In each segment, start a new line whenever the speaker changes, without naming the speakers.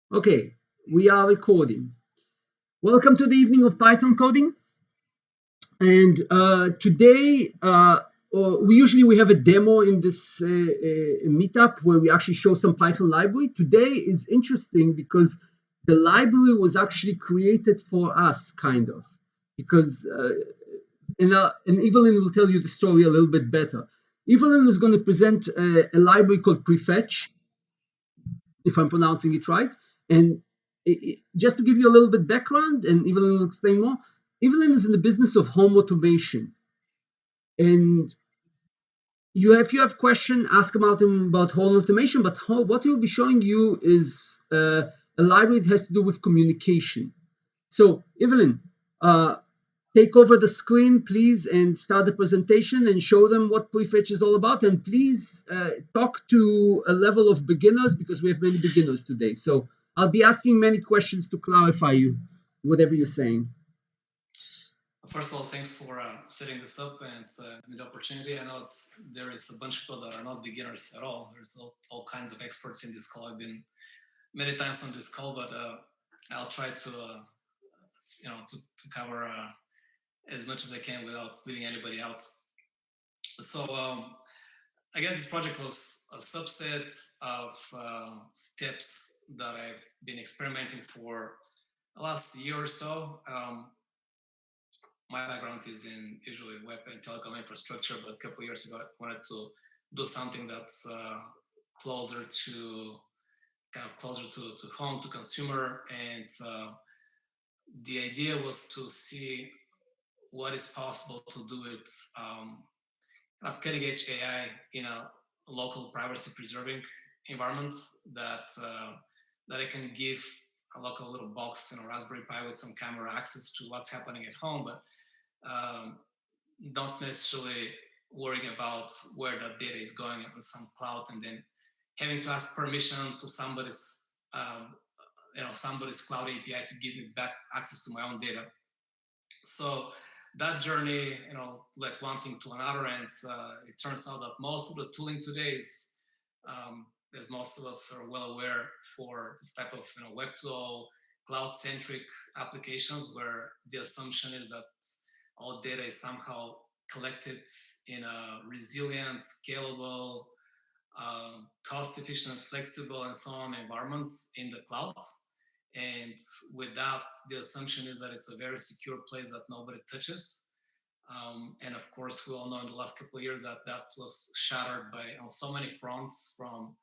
Okay, we are recording. Welcome to the evening of Python coding. And today, we have a demo in this meetup where we actually show some Python library. Today is interesting because the library was actually created for us, kind of, because and Ivelin will tell you the story a little bit better. Ivelin is going to present a library called Prefetch, if I'm pronouncing it right. And just to give you a little bit background, and Evelyn will explain more, Evelyn is in the business of home automation. And if you have question, ask about home automation, but what he'll be showing you is a library that has to do with communication. So, Evelyn, uh, take over the screen, please, and start the presentation and show them what Prefetch is all about. And please talk to a level of beginners because we have many beginners today. So I'll be asking many questions to clarify you, whatever you're saying.
First of all, thanks for setting this up and the opportunity. I know there is a bunch of people that are not beginners at all. There's all kinds of experts in this call. I've been many times on this call, but I'll try to, to cover as much as I can without leaving anybody out. So I guess this project was a subset of steps that I've been experimenting for the last year or so. My background is in usually web and telecom infrastructure, but a couple of years ago, I wanted to do something that's closer to home, to consumer. And the idea was to see what is possible to do with cutting edge AI in a local privacy preserving environment that I can give a local little box in a Raspberry Pi with some camera access to what's happening at home, but not necessarily worrying about where that data is going on some cloud and then having to ask permission to somebody's cloud API to give me back access to my own data. So that journey, led one thing to another, and it turns out that most of the tooling today is, as most of us are well aware, for this type of Web 2.0 cloud-centric applications, where the assumption is that all data is somehow collected in a resilient, scalable, cost-efficient, flexible, and so on environment in the cloud. And with that, the assumption is that it's a very secure place that nobody touches. And of course, we all know in the last couple of years that was shattered by on so many fronts, from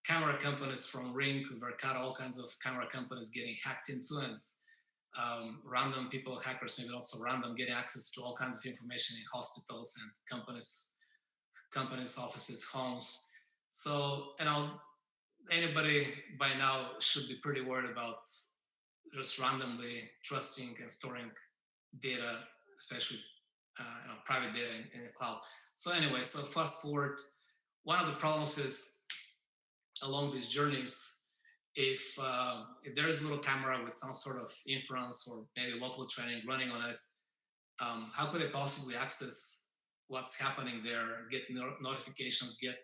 camera companies, from Ring, Verkada, all kinds of camera companies getting hacked into, and random people, hackers, maybe not so random, getting access to all kinds of information in hospitals and companies, offices, homes. So, anybody by now should be pretty worried about just randomly trusting and storing data, especially private data in the cloud. So anyway, so fast forward, one of the problems is along these journeys, if there is a little camera with some sort of inference or maybe local training running on it, how could I possibly access what's happening there, get notifications, get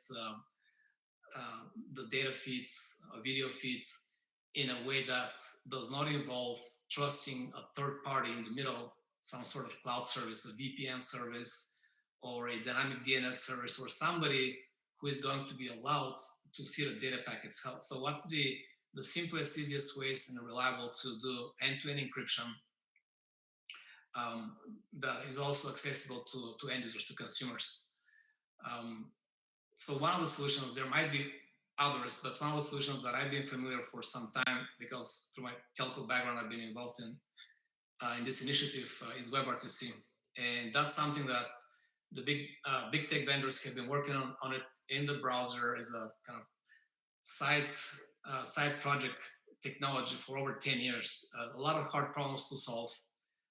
the data feeds, video feeds, in a way that does not involve trusting a third party in the middle, some sort of cloud service, a VPN service, or a dynamic DNS service, or somebody who is going to be allowed to see the data packets. So what's the simplest, easiest ways and reliable to do end-to-end encryption that is also accessible to end users, to consumers? So one of the solutions, there might be others, but one of the solutions that I've been familiar for some time, because through my telco background, I've been involved in this initiative, is WebRTC. And that's something that the big tech vendors have been working on it in the browser as a kind of side project technology for over 10 years. A lot of hard problems to solve,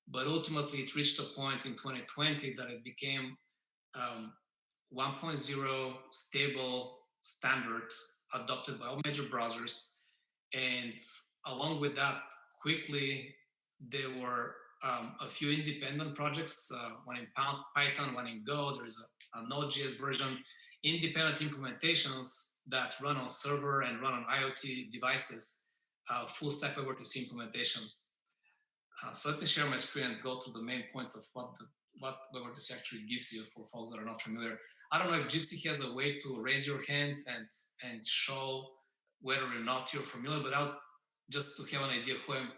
but ultimately it reached a point in 2020 that it became 1.0 stable standard adopted by all major browsers. And along with that, quickly there were a few independent projects, one in Python, one in Go. There's a Node.js version, independent implementations that run on server and run on IoT devices full stack WebRTC implementation. So let me share my screen and go through the main points of what WebRTC actually gives you for folks that are not familiar. I don't know if Jitsi has a way to raise your hand and show whether or not you're familiar, but just to have an idea who I'm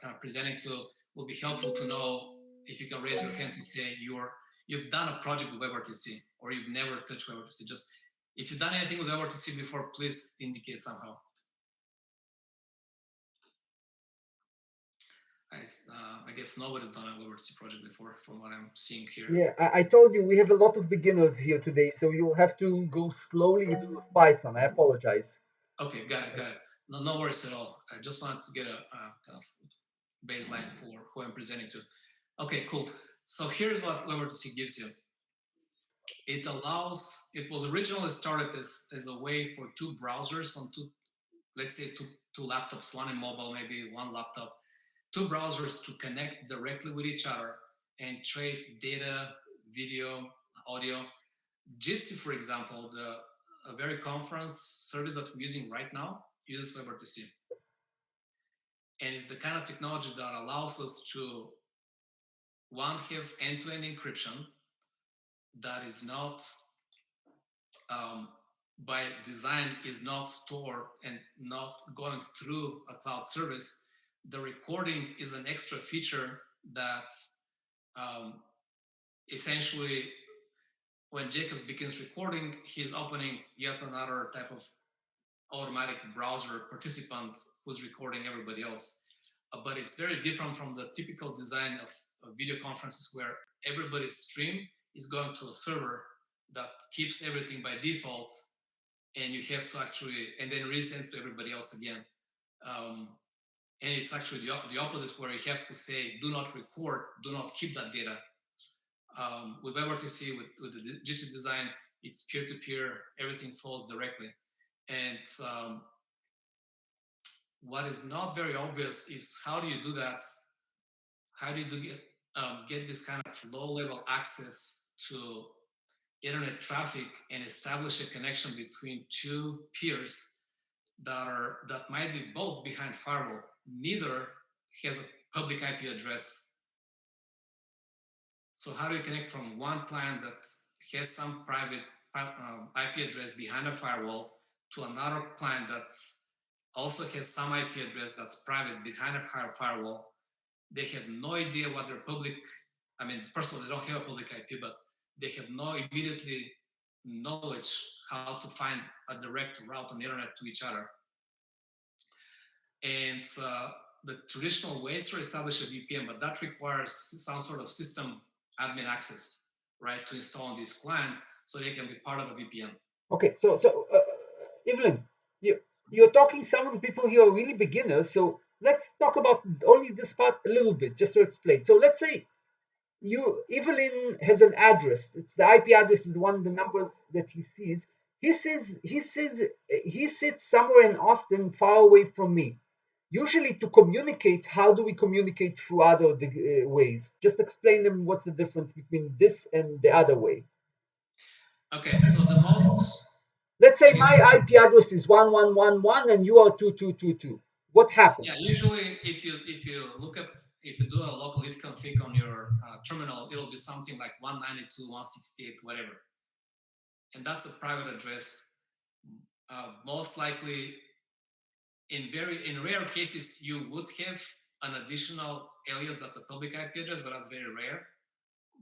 kind of presenting to, will be helpful to know if you can raise your hand to say you've done a project with WebRTC or you've never touched WebRTC. Just if you've done anything with WebRTC before, please indicate somehow. I guess nobody's done a WebRTC project before, from what I'm seeing here.
Yeah, I told you we have a lot of beginners here today, so you'll have to go slowly even with Python. I apologize.
Okay, got it. No worries at all. I just wanted to get a kind of baseline for who I'm presenting to. Okay, cool. So here's what WebRTC gives you. It was originally started as a way for two browsers on let's say two laptops, one in mobile, maybe one laptop, two browsers to connect directly with each other and trade data, video, audio. Jitsi, for example, a very conference service that we're using right now, uses WebRTC. And it's the kind of technology that allows us to, one, have end-to-end encryption that is not, by design, is not stored and not going through a cloud service. The recording is an extra feature that essentially, when Jacob begins recording, he's opening yet another type of automatic browser participant who's recording everybody else. But it's very different from the typical design of video conferences where everybody's stream is going to a server that keeps everything by default, and you have to actually, and then resends to everybody else again. And it's actually the opposite, where you have to say, do not record, do not keep that data. With WebRTC, with the Jitsi design, it's peer-to-peer, everything flows directly. And what is not very obvious is how do you do that? How do you get this kind of low-level access to internet traffic and establish a connection between two peers that might be both behind firewall? Neither has a public IP address. So how do you connect from one client that has some private IP address behind a firewall to another client that also has some IP address that's private behind a firewall? They have no idea what their public, I mean, first of all, they don't have a public IP, but they have no immediately knowledge how to find a direct route on the internet to each other. And the traditional ways to establish a VPN, but that requires some sort of system admin access, right, to install on these clients so they can be part of a VPN.
Okay, so Ivelin, you're talking, some of the people here are really beginners, so let's talk about only this part a little bit, just to explain. So let's say Ivelin has an address. It's the IP address is one of the numbers that he sees. He sits somewhere in Austin, far away from me. Usually, to communicate, how do we communicate through other ways? Just explain them what's the difference between this and the other way.
Okay, so the most.
Let's say my IP address is 1111 and you are 2222. What happens?
Yeah, usually if you do a local ifconfig on your terminal, it'll be something like 192.168, whatever, and that's a private address. Most likely, in rare cases, you would have an additional alias that's a public IP address, but that's very rare.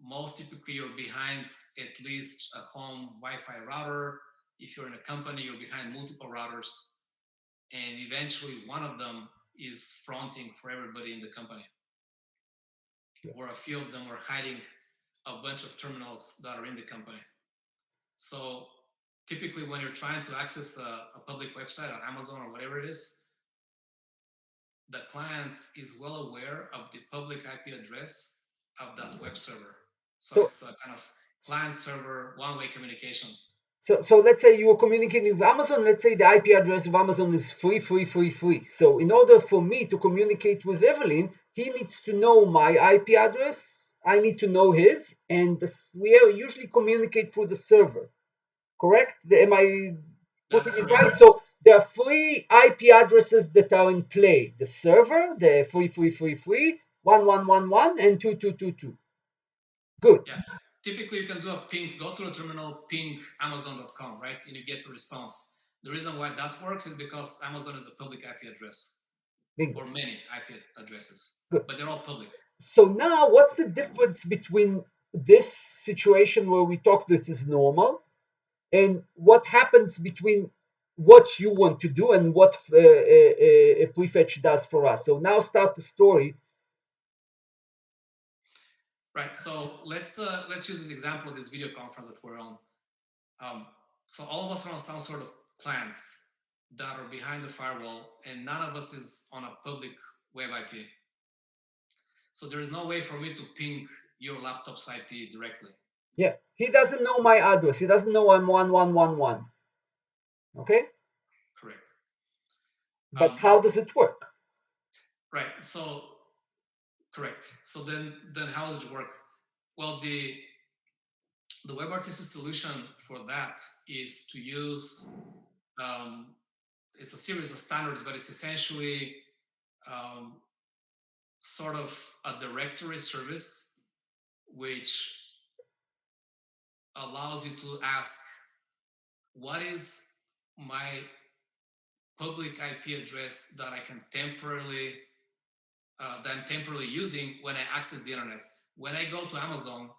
Most typically, you're behind at least a home Wi-Fi router. If you're in a company, you're behind multiple routers, and eventually one of them is fronting for everybody in the company. Or a few of them are hiding a bunch of terminals that are in the company. So typically when you're trying to access a public website on Amazon or whatever it is, the client is well aware of the public IP address of that web server. So it's a kind of client-server one-way communication.
So let's say you are communicating with Amazon. Let's say the IP address of Amazon is 3333. So in order for me to communicate with Ivelin, he needs to know my IP address. I need to know his, and we usually communicate through the server. Correct? Am I putting it right? So there are three IP addresses that are in play: the server, the 3333, 1111, and 2222. Good.
Yeah. Typically, you can do a ping, go to the terminal, ping Amazon.com, right? And you get a response. The reason why that works is because Amazon is a public IP address,
Bingo.
or many IP addresses,
Good.
but they're all public.
So now, what's the difference between this situation where we talk this is normal and what happens between what you want to do and what Prefetch does for us? So now start the story.
Right. So let's use this example of this video conference that we're on. So all of us are on some sort of clients that are behind the firewall, and none of us is on a public web IP. So there is no way for me to ping your laptop's IP directly.
Yeah, he doesn't know my address. He doesn't know I'm 1111. Okay,
Correct.
but how does it work?
Right. So correct. So then how does it work? Well, the WebRTC solution for that is to use it's a series of standards, but it's essentially sort of a directory service which allows you to ask, what is my public IP address that I can temporarily that I'm temporarily using when I access the internet? When I go to Amazon,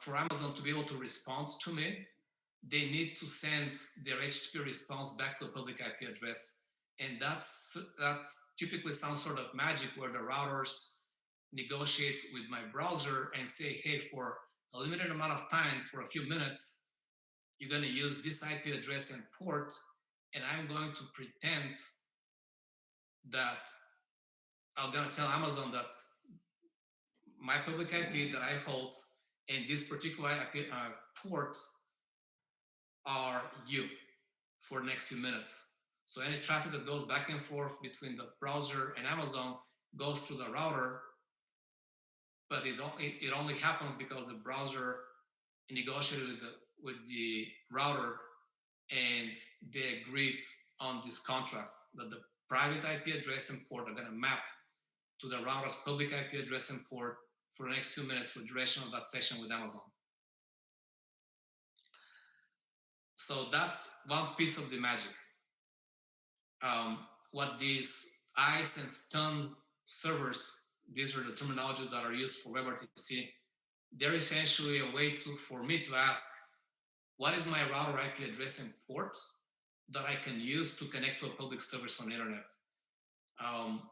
for Amazon to be able to respond to me, they need to send their HTTP response back to a public IP address. And that's typically some sort of magic where the routers negotiate with my browser and say, hey, for a limited amount of time, for a few minutes, you're going to use this IP address and port, and I'm going to pretend that I'm going to tell Amazon that my public IP that I hold and this particular IP, port are you for the next few minutes. So any traffic that goes back and forth between the browser and Amazon goes through the router, but it only happens because the browser negotiated with the router and they agreed on this contract that the private IP address and port are going to map to the router's public IP address and port for the next few minutes for the duration of that session with Amazon. So that's one piece of the magic. What these ICE and STUN servers, these are the terminologies that are used for WebRTC, they're essentially a way for me to ask, what is my router IP address and port that I can use to connect to a public service on the internet?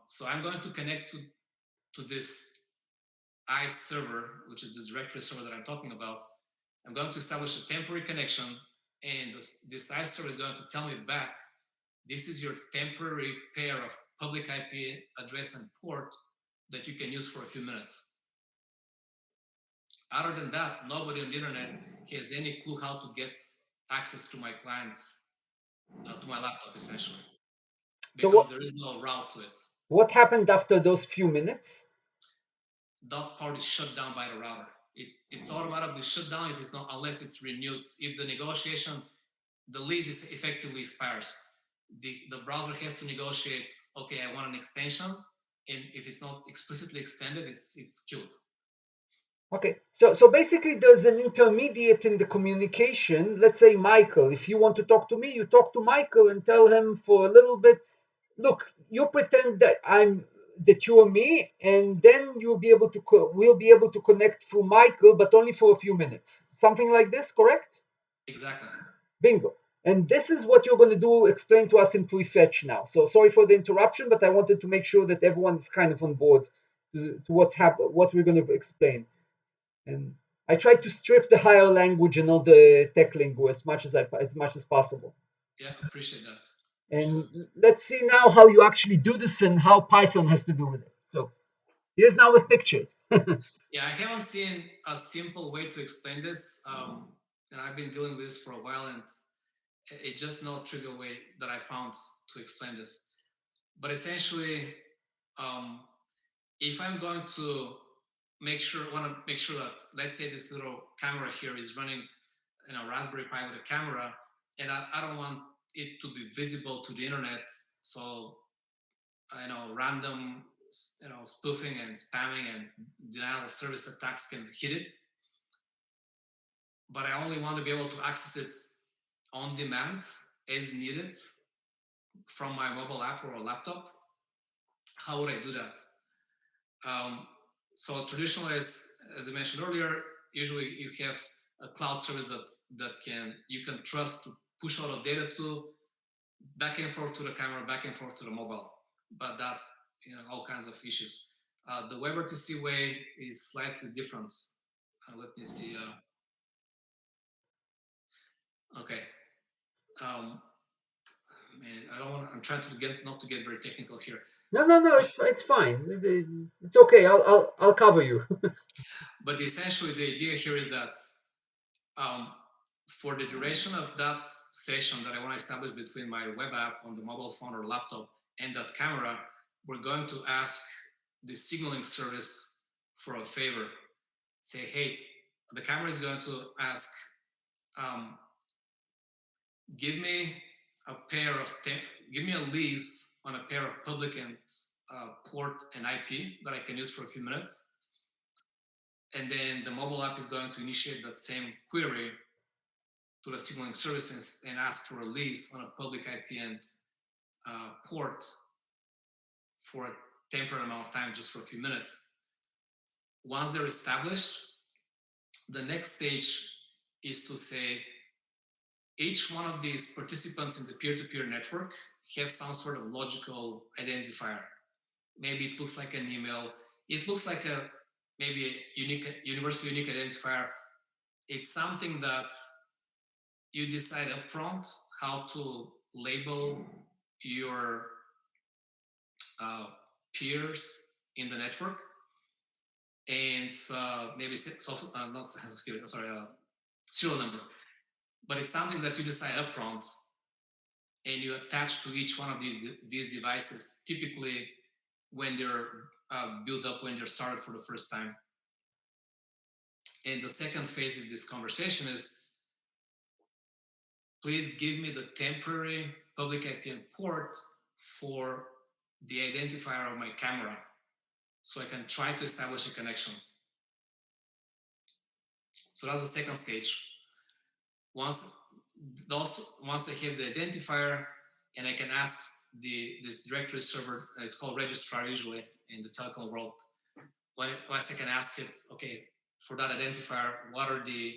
So I'm going to connect to this ICE server, which is the directory server that I'm talking about. I'm going to establish a temporary connection, and this ICE server is going to tell me back, this is your temporary pair of public IP address and port that you can use for a few minutes. Other than that, nobody on the internet has any clue how to get access to my clients, to my laptop, essentially, because there is no route to it.
What happened after those few minutes?
That part is shut down by the router. It's automatically shut down if it's not, unless it's renewed. If the negotiation, the lease is effectively expires, the browser has to negotiate, okay, I want an extension, and if it's not explicitly extended, it's killed.
Okay, so basically there's an intermediate in the communication. Let's say Michael, if you want to talk to me, you talk to Michael and tell him for a little bit, look, you pretend that you are me, and then we'll be able to connect through Michael, but only for a few minutes. Something like this, correct?
Exactly.
Bingo. And this is what you're going to do, explain to us in Prefetch now. So sorry for the interruption, but I wanted to make sure that everyone's kind of on board to what we're going to explain. And I tried to strip the higher language and all the tech lingo as much as possible.
Yeah, appreciate that.
And let's see now how you actually do this and how Python has to do with it. So here's now with pictures.
Yeah, I haven't seen a simple way to explain this, and I've been doing this for a while, and it's just no trivial way that I found to explain this. But essentially, if I'm going to want to make sure that, let's say this little camera here is running, Raspberry Pi with a camera, and I don't want it to be visible to the internet, so random spoofing and spamming and denial of service attacks can hit it. But I only want to be able to access it on demand as needed from my mobile app or a laptop. How would I do that? So traditionally, as I mentioned earlier, usually you have a cloud service that you can trust to push all the data to, back and forth to the camera, back and forth to the mobile. But that's all kinds of issues. The WebRTC way is slightly different. Let me see. Okay. I don't want. I'm trying to not to get very technical here.
No, it's fine. It's okay. I'll cover you.
But essentially, the idea here is that for the duration of that session that I want to establish between my web app on the mobile phone or laptop and that camera, we're going to ask the signaling service for a favor. Say, hey, the camera is going to ask, give me a lease on a pair of public and port and IP that I can use for a few minutes. And then the mobile app is going to initiate that same query to the signaling services and ask for a lease on a public IP and port for a temporary amount of time, just for a few minutes. Once they're established, the next stage is to say, each one of these participants in the peer-to-peer network have some sort of logical identifier. Maybe it looks like an email. It looks like maybe a universal unique identifier. It's something that you decide upfront how to label your peers in the network, and maybe not security, serial number. But it's something that you decide upfront, and you attach to each one of these devices, typically when they're built up, when they're started for the first time. And the second phase of this conversation is, please give me the temporary public IP and port for the identifier of my camera so I can try to establish a connection. So that's the second stage. Once I have the identifier, and I can ask this directory server, it's called registrar usually in the telecom world. Once I can ask it, okay, for that identifier, what are the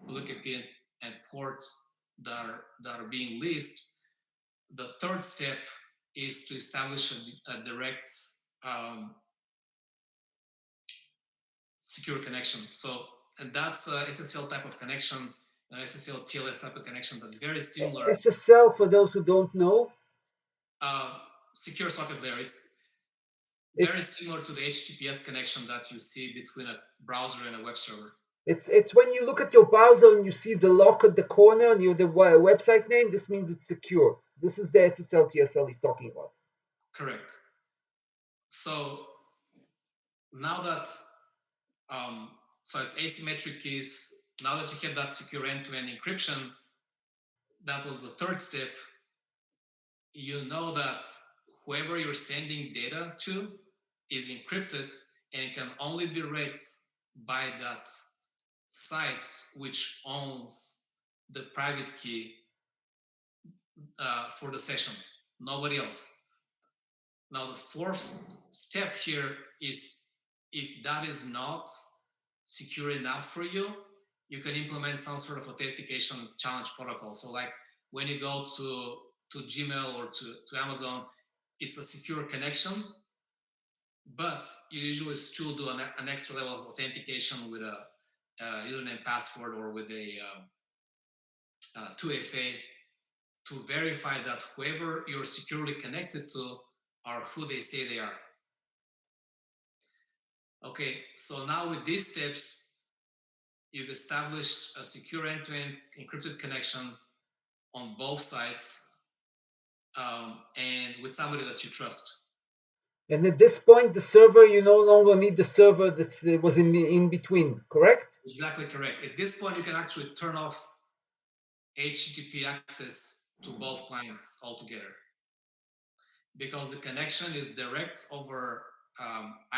public IP and ports that are being leased? The third step is to establish a direct secure connection. And that's a SSL type of connection, an SSL TLS type of connection that's very similar.
SSL, for those who don't know,
secure socket layer. It's very similar to the HTTPS connection that you see between a browser and a web server.
It's when you look at your browser and you see the lock at the corner near the website name, this means it's secure. This is the SSL TSL he's talking about.
Correct. So now that so it's asymmetric keys. Now that you have that secure end-to-end encryption, that was the third step. You know that whoever you're sending data to is encrypted, and it can only be read by that site which owns the private key for the session, nobody else. Now the fourth step here is, if that is not secure enough for you, you can implement some sort of authentication challenge protocol. So like when you go to Gmail or to Amazon, it's a secure connection, but you usually still do an extra level of authentication with a username, password, or with a 2FA to verify that whoever you're securely connected to are who they say they are. Okay, so now with these steps, you've established a secure end-to-end encrypted connection on both sides, and with somebody that you trust.
And at this point, the server, you no longer need the server that was in between, correct?
Exactly correct. At this point, you can actually turn off HTTP access to both clients altogether, because the connection is direct over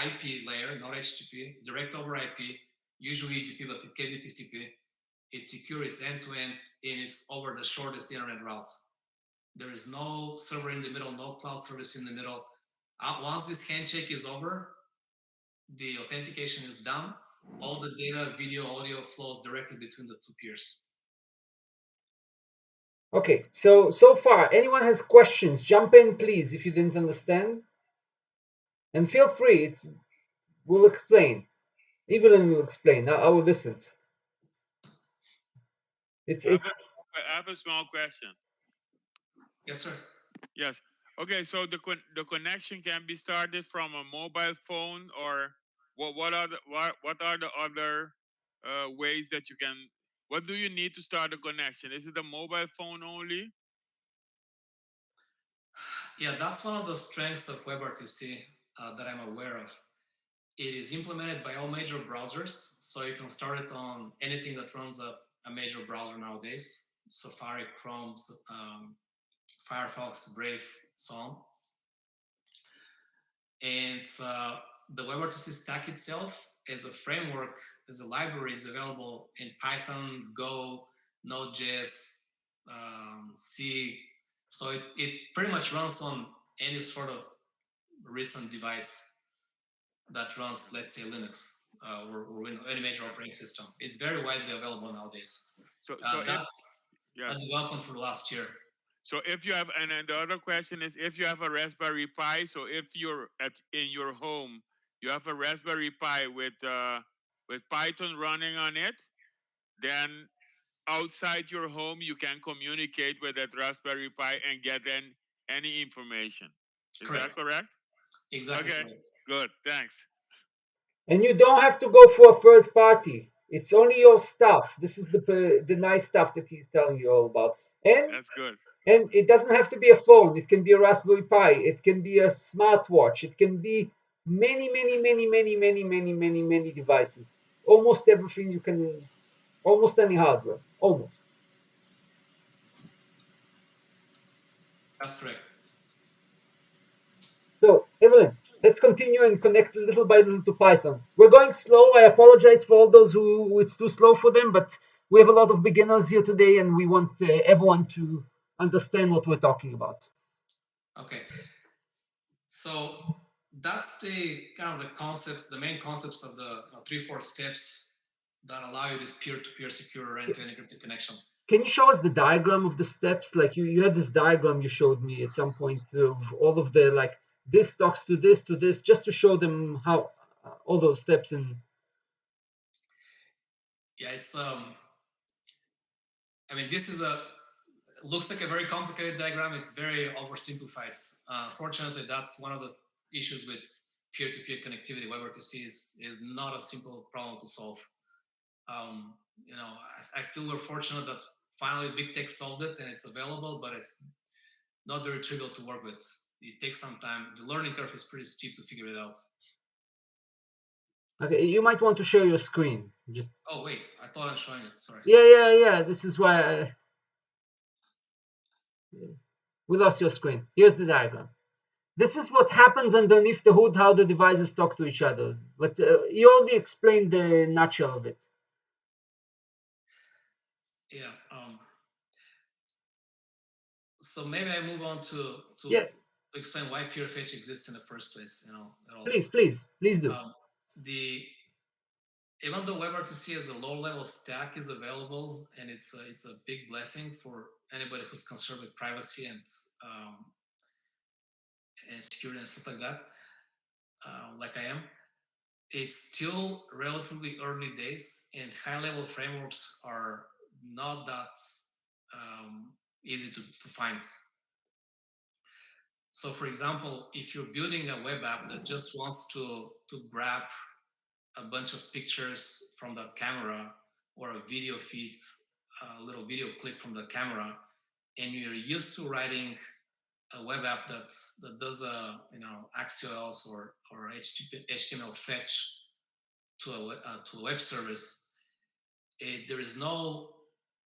IP layer, not HTTP, direct over IP, usually UDP, but it can be TCP. It's secure, it's end-to-end, and it's over the shortest internet route. There is no server in the middle, no cloud service in the middle. Once this handshake is over, the authentication is done. All the data, video, audio flows directly between the two peers.
Okay, so far, anyone has questions, jump in, please, if you didn't understand. And feel free, we'll explain. Evelyn will explain. I will listen.
I have a small question.
Yes, sir.
Yes. Okay, so the connection can be started from a mobile phone, or what are the other ways that you can? What do you need to start a connection? Is it a mobile phone only?
Yeah, that's one of the strengths of WebRTC that I'm aware of. It is implemented by all major browsers, so you can start it on anything that runs a major browser nowadays: Safari, Chrome, Firefox, Brave, so on. And the WebRTC stack itself as a framework, as a library, is available in Python, Go, Node.js, C. So it pretty much runs on any sort of recent device that runs, let's say, Linux or any major operating system. It's very widely available nowadays.
So
that's a development for last year.
So if you have, and then the other question is, if you have a Raspberry Pi, so if you're in your home, you have a Raspberry Pi with Python running on it, then outside your home you can communicate with that Raspberry Pi and get any information. Is that correct?
Exactly.
Okay,
correct.
Good. Thanks.
And you don't have to go for a third party. It's only your stuff. This is the nice stuff that he's telling you all about. And
that's good.
And it doesn't have to be a phone. It can be a Raspberry Pi. It can be a smartwatch. It can be many devices. Almost everything you can, almost any hardware, almost.
That's correct.
So, Evelyn, let's continue and connect little by little to Python. We're going slow. I apologize for all those who it's too slow for them, but we have a lot of beginners here today, and we want everyone to understand what we're talking about.
Okay. So that's the kind of the concepts, the main concepts of the 3-4 steps that allow you this peer-to-peer secure end-to-end encrypted connection.
Can you show us the diagram of the steps? Like you had this diagram you showed me at some point of all of the, like, this talks to this, just to show them how all those steps in.
Yeah, it's I mean, this is looks like a very complicated diagram. It's very oversimplified. Fortunately, that's one of the issues with peer-to-peer connectivity. WebRTC is not a simple problem to solve. You know, I feel we're fortunate that finally big tech solved it and it's available, but it's not very trivial to work with. It takes some time. The learning curve is pretty steep to figure it out.
Okay, you might want to share your screen. Just.
Oh wait, I thought I'm showing it. Sorry.
Yeah. This is why we lost your screen. Here's the diagram. This is what happens underneath the hood, how the devices talk to each other. But you already explained the nutshell of it.
Yeah. So maybe I move on to explain why Prefetch exists in the first place. You know.
Please do.
Even though WebRTC as a low-level stack is available, and it's a big blessing for anybody who's concerned with privacy and security and stuff like that, like I am, it's still relatively early days, and high-level frameworks are not that easy to find. So, for example, if you're building a web app that just wants to grab a bunch of pictures from that camera, or a video feed, a little video clip from the camera, and you're used to writing a web app that does a Axios or HTML fetch to a web service, there is no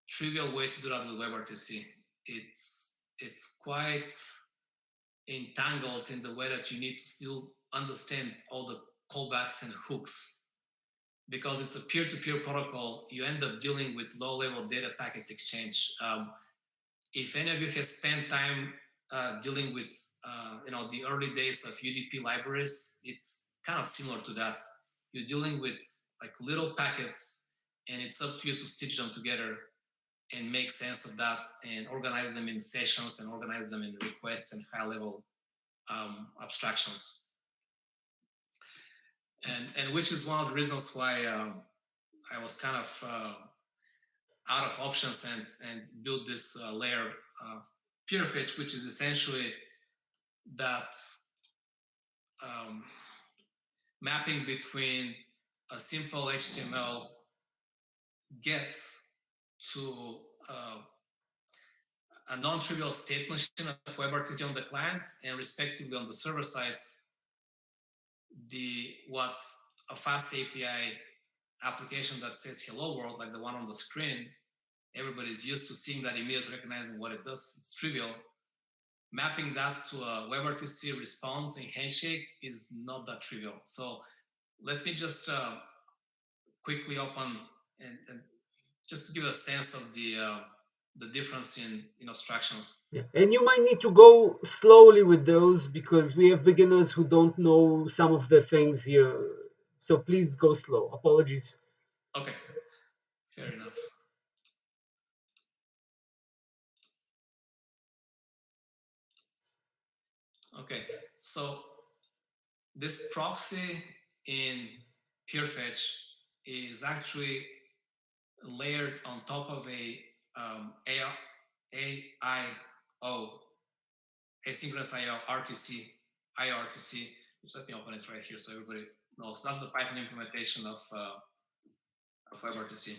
trivial way to do that with WebRTC. it's quite entangled in the way that you need to still understand all the callbacks and hooks. Because it's a peer-to-peer protocol, you end up dealing with low-level data packets exchange. If any of you have spent time dealing with the early days of UDP libraries, it's kind of similar to that. You're dealing with like little packets, and it's up to you to stitch them together and make sense of that and organize them in sessions and organize them in requests and high-level abstractions. And which is one of the reasons why I was kind of out of options and built this layer Prefetch, which is essentially that mapping between a simple HTML get to a non-trivial state machine of WebRTC on the client, and respectively on the server side, what a fast API application that says hello world, like the one on the screen, everybody's used to seeing that, immediately recognizing what it does. It's trivial. Mapping that to a WebRTC response in Handshake is not that trivial. So let me just quickly open and just to give a sense of the difference in abstractions.
Yeah. And you might need to go slowly with those because we have beginners who don't know some of the things here. So please go slow. Apologies.
Okay, fair enough. Okay, so this proxy in Prefetch is actually layered on top of a AIO, asynchronous IO RTC, IORTC, which let me open it right here so everybody knows. That's the Python implementation of WebRTC.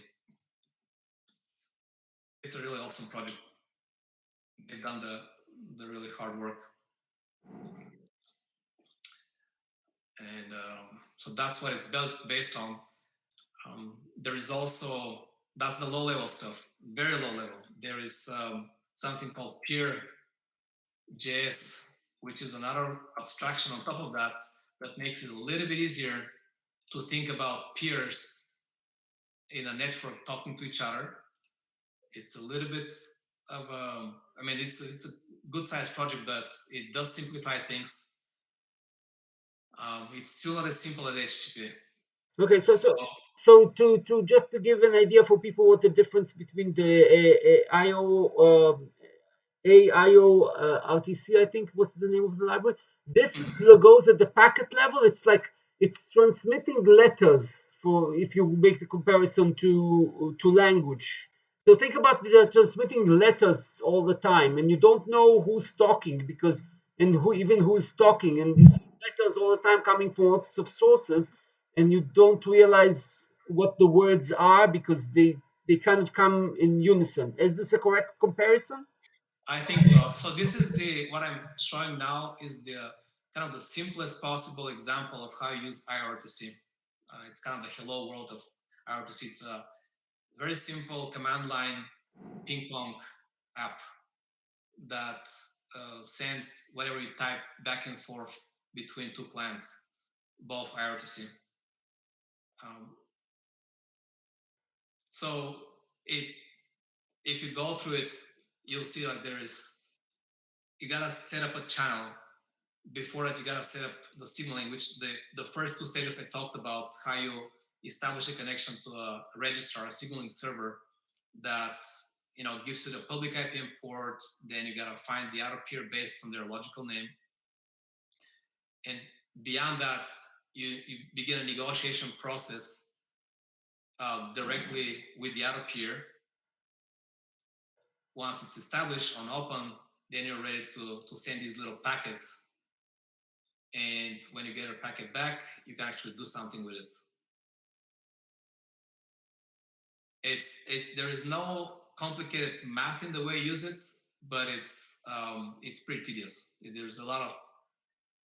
It's a really awesome project. They've done the really hard work. And so that's what it's based on. There is also, that's the low level stuff, very low level. There is something called Peer.js, which is another abstraction on top of that that makes it a little bit easier to think about peers in a network talking to each other. It's a little bit of a, I mean, it's a good sized project, but it does simplify things. It's still not as simple as HTTP.
Okay, so to just to give an idea for people what the difference between the IO RTC, I think was the name of the library. This is goes at the packet level. It's like it's transmitting letters for if you make the comparison to language. So think about the transmitting letters all the time, and you don't know who's talking because and who's talking, and these letters all the time coming from lots of sources, and you don't realize what the words are because they kind of come in unison. Is this a correct comparison?
I think so. So this is what I'm showing now is the kind of the simplest possible example of how you use IRTC. It's kind of the hello world of IRTC. It's a very simple command line ping pong app that sends whatever you type back and forth between two clients, both IRTC. So if you go through it, you'll see like you gotta set up a channel. Before that, you gotta set up the signaling, which the first two stages I talked about, how you establish a connection to a registrar, a signaling server that gives you the public IPM port. Then you gotta find the other peer based on their logical name. And beyond that, you begin a negotiation process directly with the other peer. Once it's established on open, then you're ready to send these little packets. And when you get a packet back, you can actually do something with it. There is no complicated math in the way you use it, but it's pretty tedious. There's a lot of,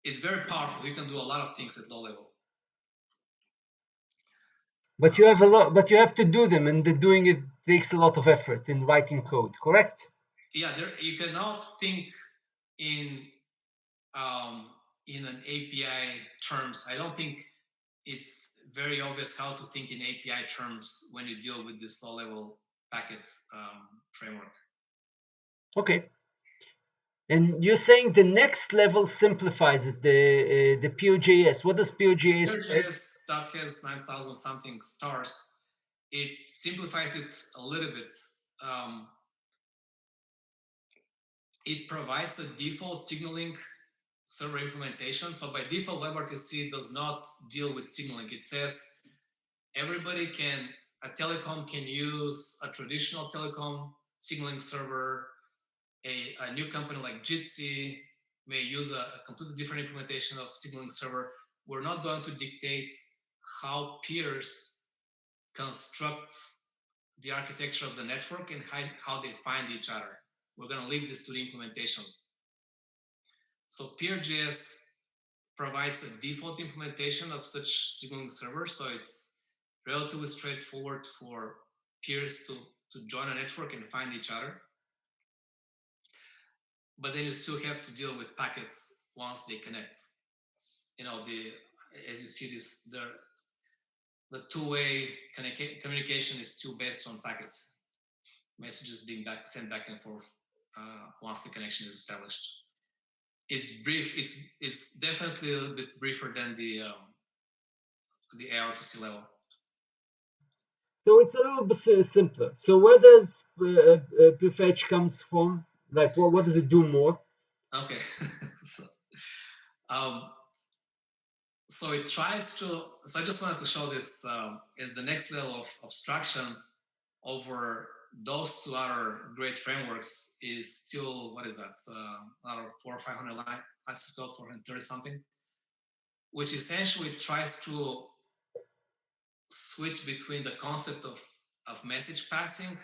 it's very powerful. You can do a lot of things at low level.
But you have a lot, but you have to do them, and doing it takes a lot of effort in writing code, correct?
yeah, you cannot think in an API terms. I don't think it's very obvious how to think in API terms when you deal with this low-level packet framework.
Okay. And you're saying the next level simplifies it, the POJS. What does POJS add?
PureJS that has 9,000 something stars. It simplifies it a little bit. It provides a default signaling server implementation. So by default, WebRTC does not deal with signaling. It says a telecom can use a traditional telecom signaling server. A new company like Jitsi may use a completely different implementation of signaling server. We're not going to dictate how peers construct the architecture of the network and how they find each other. We're going to leave this to the implementation. So PeerJS provides a default implementation of such signaling servers. So it's relatively straightforward for peers to join a network and find each other. But then you still have to deal with packets once they connect. As you see this, the two-way communication is still based on packets. Messages being sent back and forth once the connection is established. It's brief. It's definitely a little bit briefer than the ARTC level.
So it's a little bit simpler. So where does Prefetch comes from? Like, what does it do more?
Okay. So it tries to. So I just wanted to show this as the next level of abstraction over those two other great frameworks is still, what is that? Another 400 or 500 lines of code, 430 something, which essentially tries to switch between the concept of message passing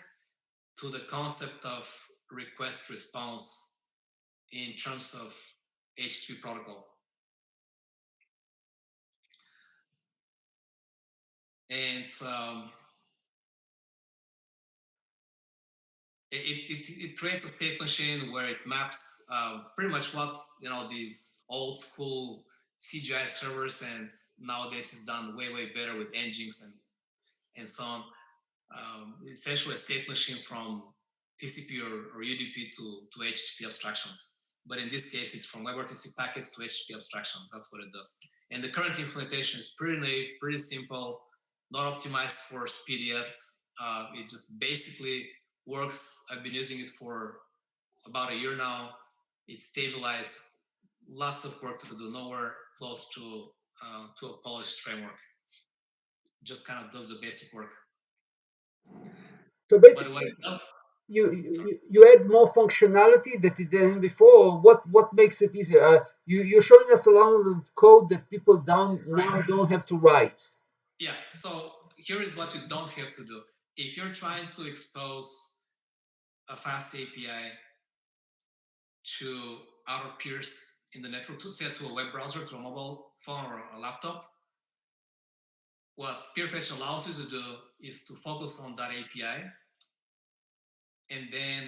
to the concept of request response in terms of HTTP protocol. And it creates a state machine where it maps pretty much what these old school CGI servers and nowadays is done way better with engines and so on. Essentially a state machine from TCP or UDP to HTTP abstractions. But in this case, it's from WebRTC packets to HTTP abstraction. That's what it does. And the current implementation is pretty naive, pretty simple, not optimized for speed yet. It just basically works. I've been using it for about a year now. It's stabilized. Lots of work to do. Nowhere close to a polished framework. Just kind of does the basic work.
So basically, you add more functionality that it didn't before. What makes it easier? You're showing us a lot of code that people now don't have to write.
Yeah. So here is what you don't have to do. If you're trying to expose a fast API to other peers in the network, say to a web browser, to a mobile phone or a laptop, what Prefetch allows you to do is to focus on that API and then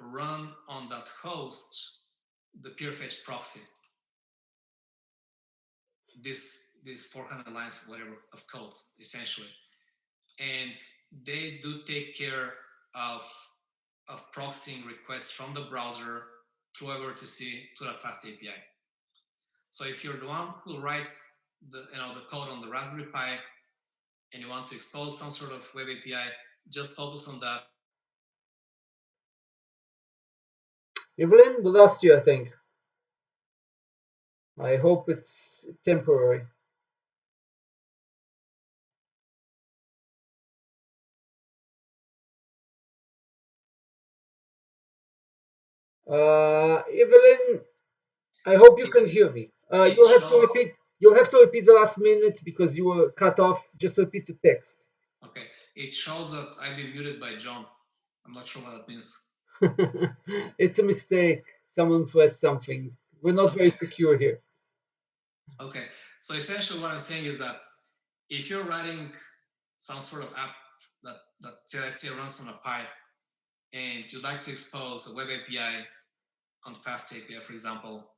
run on that host the Prefetch proxy. These 400 lines, whatever, of code, essentially. And they do take care of proxying requests from the browser through WebRTC to that fast API. So if you're the one who writes the code on the Raspberry Pi and you want to expose some sort of web API, just focus on that.
Ivelin, we lost you, I think. I hope it's temporary. Ivelin, I hope you can hear me. You'll have to repeat the last minute because you were cut off. Just repeat the text.
Okay. It shows that I've been muted by John. I'm not sure what that means.
It's a mistake. Someone pressed something. We're not very secure here.
Okay. So essentially what I'm saying is that if you're writing some sort of app that let's say runs on a Pi, and you'd like to expose a web API on fast API, for example,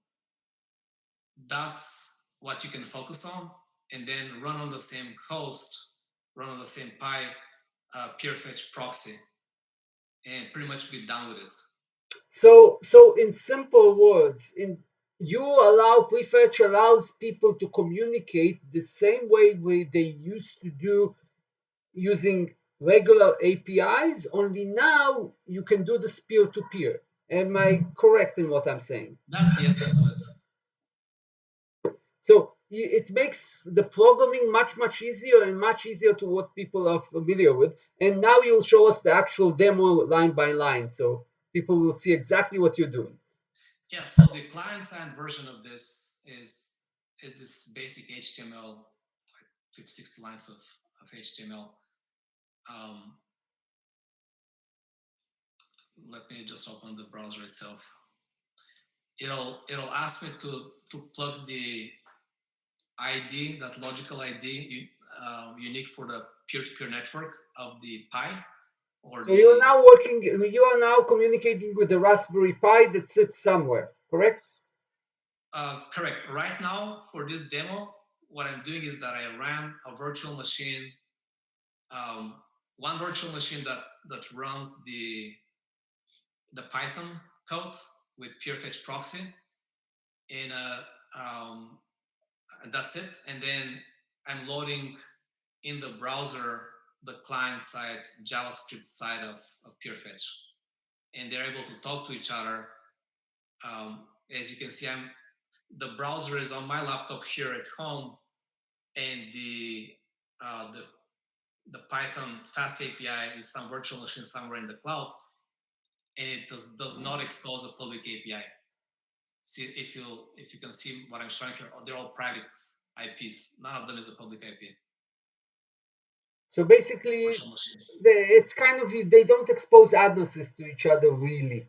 that's what you can focus on, and then run on the same host, run on the same Pi, Prefetch proxy, and pretty much be done with it.
So in simple words, Prefetch allows people to communicate the same way they used to do using regular APIs, only now you can do this peer-to-peer. Am I correct in what I'm saying?
That's the essence of it.
So it makes the programming much easier and much easier to what people are familiar with. And now you'll show us the actual demo line by line, so people will see exactly what you're doing.
Yeah, so the client-side version of this is this basic HTML, like 50, 60 lines of HTML. Let me just open the browser itself. It'll ask me to plug the ID, that logical ID, unique for the peer-to-peer network of the Pi.
So you are now communicating with the Raspberry Pi that sits somewhere, correct?
Correct. Right now, for this demo, what I'm doing is that I ran a virtual machine, one virtual machine that runs the Python code with Prefetch proxy, and that's it. And then I'm loading in the browser the client side JavaScript side of Prefetch, and they're able to talk to each other. As you can see, the browser is on my laptop here at home, and the Python fast API is some virtual machine somewhere in the cloud, and it does not expose a public API. See, if you can see what I'm showing here, they're all private IPs. None of them is a public IP.
So basically, it's kind of, they don't expose addresses to each other really.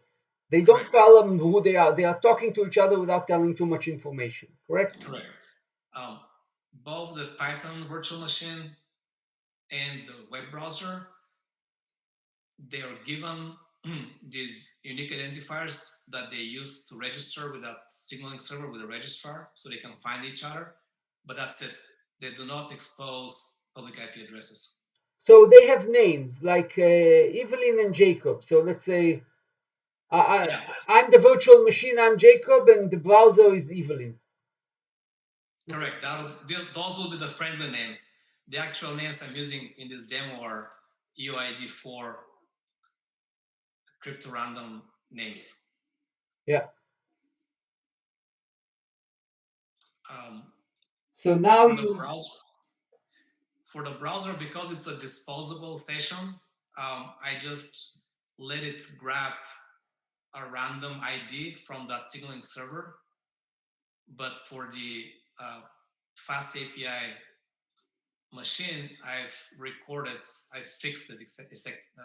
They don't
Correct.
tell them who they are. They are talking to each other without telling too much information, correct?
Correct. Both the Python virtual machine and the web browser, they are given these unique identifiers that they use to register with that signaling server with a registrar, so they can find each other. But that's it. They do not expose public IP addresses.
So they have names like Ivelin and Jacob. So let's say I'm the virtual machine, I'm Jacob, and the browser is Ivelin.
Correct. Those will be the friendly names. The actual names I'm using in this demo are UID4 crypto random names.
Yeah.
So now for the browser, because it's a disposable session, I just let it grab a random ID from that signaling server. But for the fast API machine, I've fixed it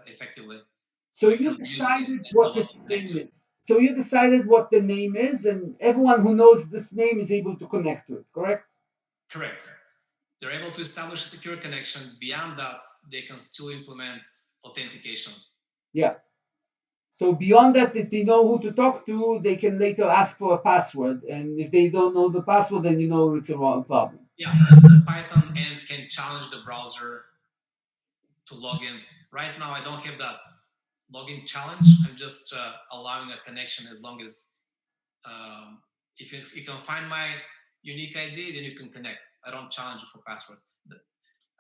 effectively.
So you decided what its name is. So you decided what the name is, and everyone who knows this name is able to connect to it, correct?
Correct. They're able to establish a secure connection. Beyond that, they can still implement authentication.
Yeah. So beyond that, if they know who to talk to, they can later ask for a password. And if they don't know the password, then you know it's a wrong problem.
Yeah, the Python end can challenge the browser to log in. Right now, I don't have that login challenge. I'm just allowing a connection as long as if you can find my unique ID, then you can connect. I don't challenge you for password.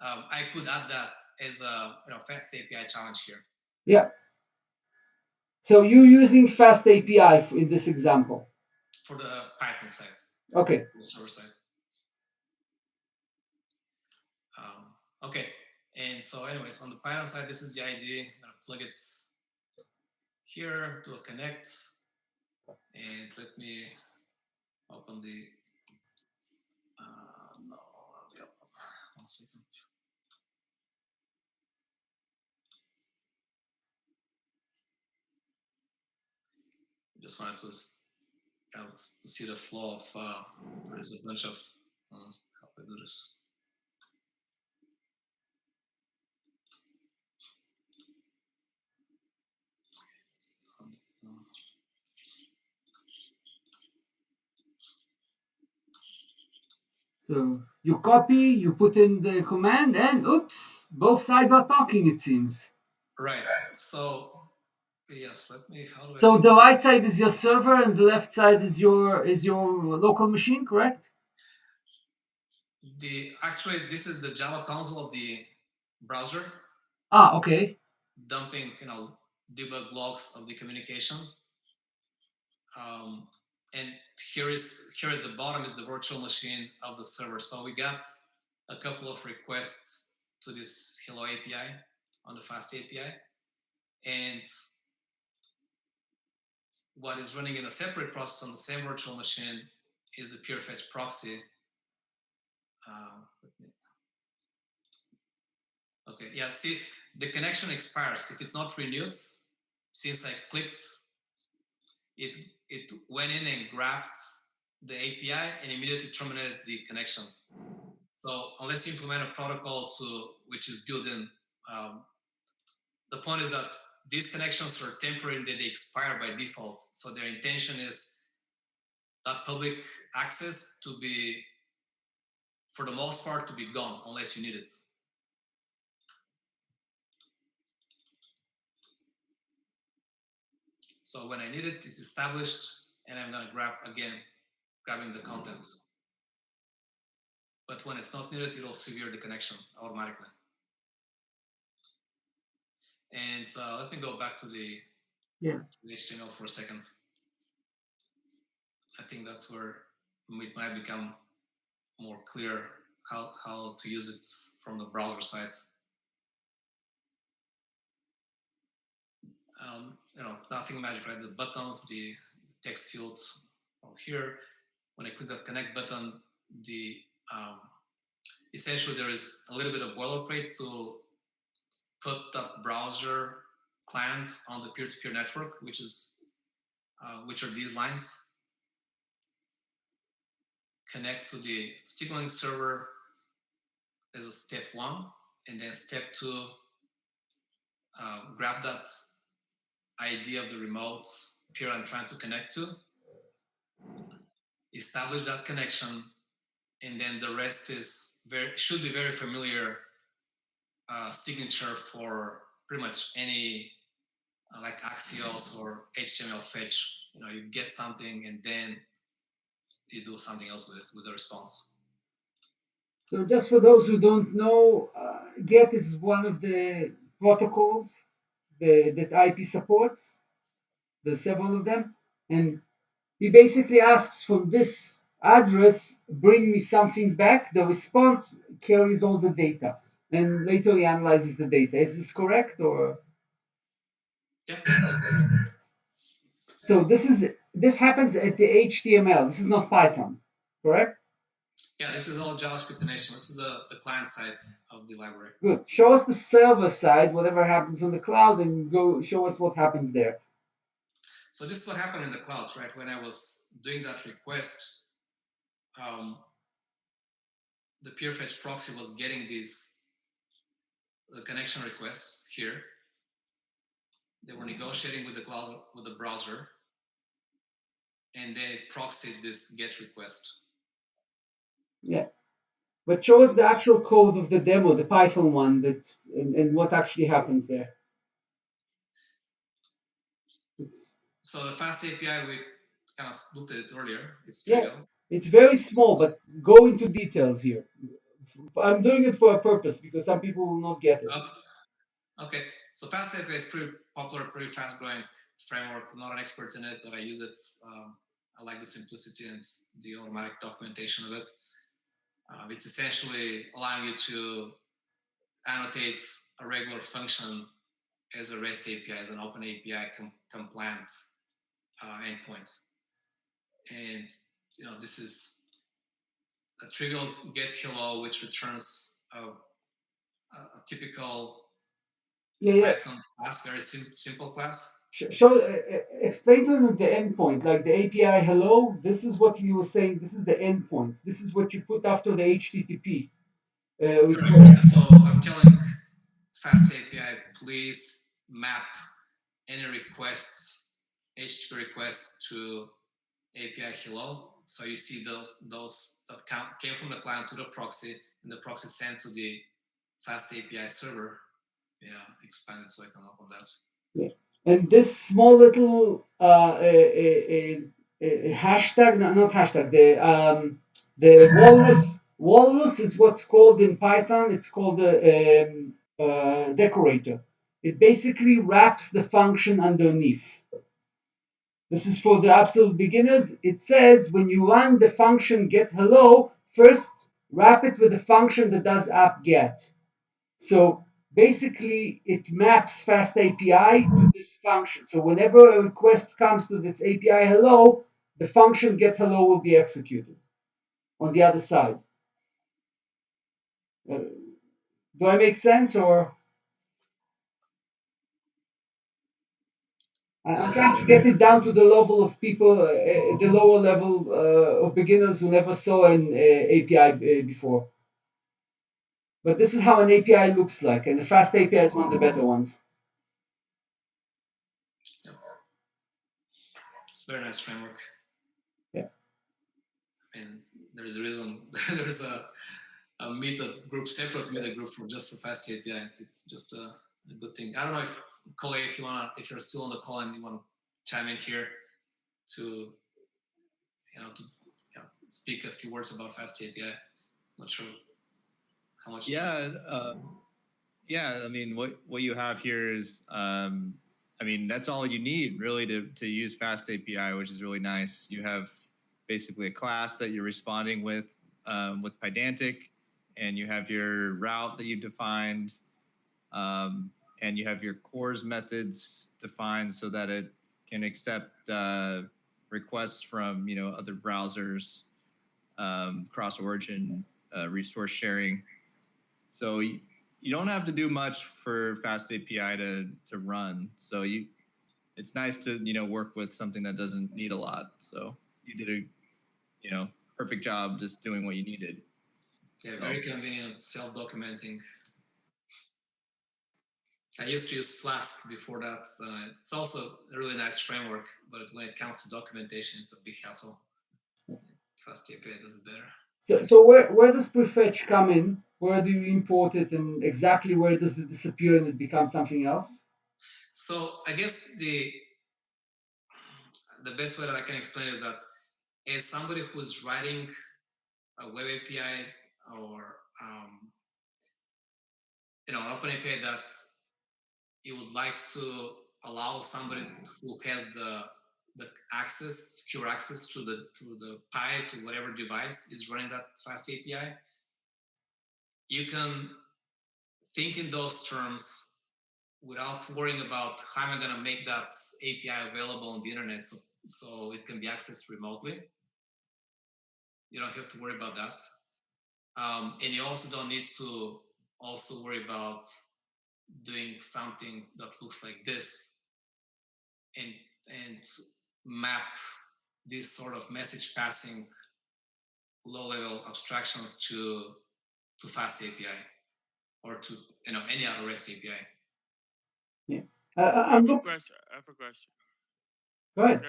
I could add that as a fast API challenge here.
Yeah. So you're using fast API in this example?
For the Python side.
Okay.
For the server side. Okay. And so anyways, on the Python side, this is the ID. I'm going to plug it here, do a connect. And let me open the, no, one second. I just wanted to see the flow of, there's a bunch of, how do I do this?
So you copy, you put in the command, and oops, both sides are talking, it seems.
Right. So yes, let me. How do I
So
make
the
this?
right side is your server, and the left side is your local machine, correct?
Actually, this is the Java console of the browser,
Ah, okay.
dumping debug logs of the communication. And here at the bottom is the virtual machine of the server. So we got a couple of requests to this Hello API on the Fast API, and what is running in a separate process on the same virtual machine is the Prefetch proxy. Okay, yeah, see, the connection expires if it's not renewed. Since I clicked, it went in and grabbed the API and immediately terminated the connection. So unless you implement a protocol which is built in, the point is that these connections are temporary and they expire by default. So their intention is that public access to be, for the most part, to be gone unless you need it. So when I need it, it's established, and I'm gonna grabbing the content. But when it's not needed, it'll sever the connection automatically. And let me go back to the HTML for a second. I think that's where it might become more clear how to use it from the browser side. Nothing magic, right? The buttons, the text fields here. When I click that connect button, essentially there is a little bit of boilerplate to put that browser client on the peer-to-peer network, which are these lines. Connect to the signaling server as a step 1, and then step 2, grab that ID of the remote peer I'm trying to connect to, establish that connection, and then the rest should be very familiar signature for pretty much any like Axios or HTML fetch. You get something and then you do something else with the response.
So just for those who don't know, GET is one of the protocols that IP supports. There's several of them, and he basically asks from this address, bring me something back. The response carries all the data, and later he analyzes the data. Is this correct, or?
Yeah, that's correct.
So this happens at the HTML. This is not Python, correct?
Yeah, this is all JavaScript in HTML. This is the client side of the library.
Good. Show us the server side, whatever happens on the cloud, and go show us what happens there.
So this is what happened in the cloud, right? When I was doing that request, the Prefetch proxy was getting these connection requests here. They were negotiating with the browser, and then it proxied this GET request.
Yeah. But show us the actual code of the demo, the Python one, and what actually happens there.
So the Fast API, we kind of looked at it earlier. It's
trivial.
trivial.
It's very small, but go into details here. I'm doing it for a purpose because some people will not get it.
Okay. So Fast API is pretty popular, pretty fast-growing framework. I'm not an expert in it, but I use it. I like the simplicity and the automatic documentation of it. It's essentially allowing you to annotate a regular function as a REST API, as an open API compliant endpoint. And this is a trivial get hello, which returns a typical Python class, very simple class.
Explain to them the endpoint, like the API hello. This is what you were saying. This is the endpoint. This is what you put after the HTTP request.
So I'm telling Fast API, please map any requests, HTTP requests to API hello. So you see those that came from the client to the proxy, and the proxy sent to the fast API server. Yeah, expanded so I can open that.
Yeah. And this small little hashtag, no, not hashtag, the walrus is what's called in Python. It's called the decorator. It basically wraps the function underneath. This is for the absolute beginners. It says when you run the function get hello, first wrap it with a function that does app get. So basically, it maps fast API to this function. So whenever a request comes to this API hello, the function get hello will be executed on the other side. Do I make sense or? I'm trying to get it down to the level of people, the lower level of beginners who never saw an API before. But this is how an API looks like, and the fast API is one of the better ones.
It's a very nice framework.
Yeah.
I mean, there is a reason there's a meetup group, separate meetup group for just for fast API. It's just a good thing. I don't know if Kole, if you're still on the call and you want to chime in here to speak a few words about fast API. Not sure how much.
Yeah, I mean, what you have here is, I mean, that's all you need really to use fast API, which is really nice. You have basically a class that you're responding with Pydantic, and you have your route that you've defined, and you have your CORS methods defined so that it can accept requests from other browsers, cross-origin resource sharing. So you don't have to do much for fast API to run. So it's nice to work with something that doesn't need a lot. So you did a perfect job just doing what you needed.
Yeah, very convenient, self-documenting. I used to use Flask before that. It's also a really nice framework, but when it comes to documentation, it's a big hassle. Fast API does it better.
So where does Prefetch come in? Where do you import it, and exactly where does it disappear and it becomes something else?
So I guess the best way that I can explain is that as somebody who's writing a web API or an open API that you would like to allow somebody who has the access, secure access to the Pi to whatever device is running that fast API, you can think in those terms without worrying about how am I going to make that API available on the internet so it can be accessed remotely. You don't have to worry about that. And you also don't need to also worry about doing something that looks like this and map this sort of message passing low-level abstractions to fast API or to any other REST API.
Yeah.
I have a question.
Go ahead.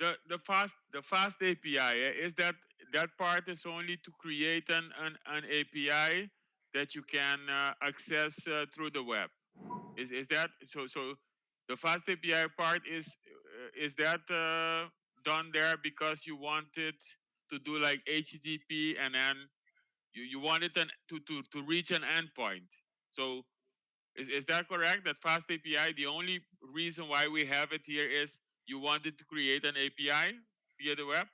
Okay. The fast API is that part is only to create an API that you can access through the web. Is that so? So the fast API part is that done there because you wanted to do like HTTP and then you wanted to reach an endpoint. So is that correct? That fast API, the only reason why we have it here is you wanted to create an API via the web?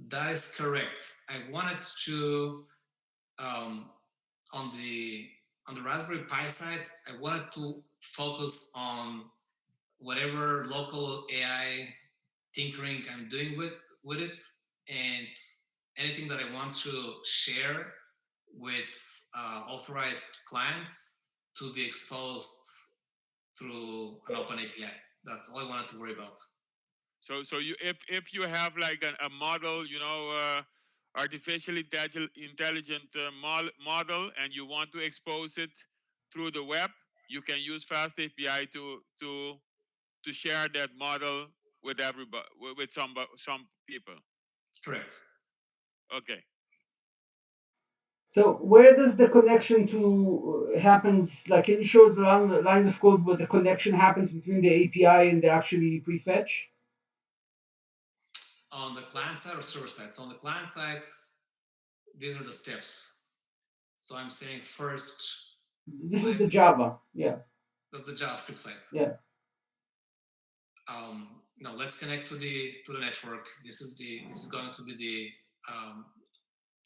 That is correct. I wanted to on the Raspberry Pi side, I wanted to focus on whatever local AI tinkering I'm doing with it, and anything that I want to share with authorized clients to be exposed through an open API. That's all I wanted to worry about.
So you if you have like a model, artificially intelligent model, and you want to expose it through the web, you can use Fast API to share that model with everybody, with some people.
Correct.
Okay.
So where does the connection to happens? Like, can you show the lines of code where the connection happens between the API and the actually prefetch?
On the client side or server side? So on the client side, these are the steps. So I'm saying first.
This is the Java, yeah.
That's the JavaScript side.
Yeah.
Now let's connect to the network. This is going to be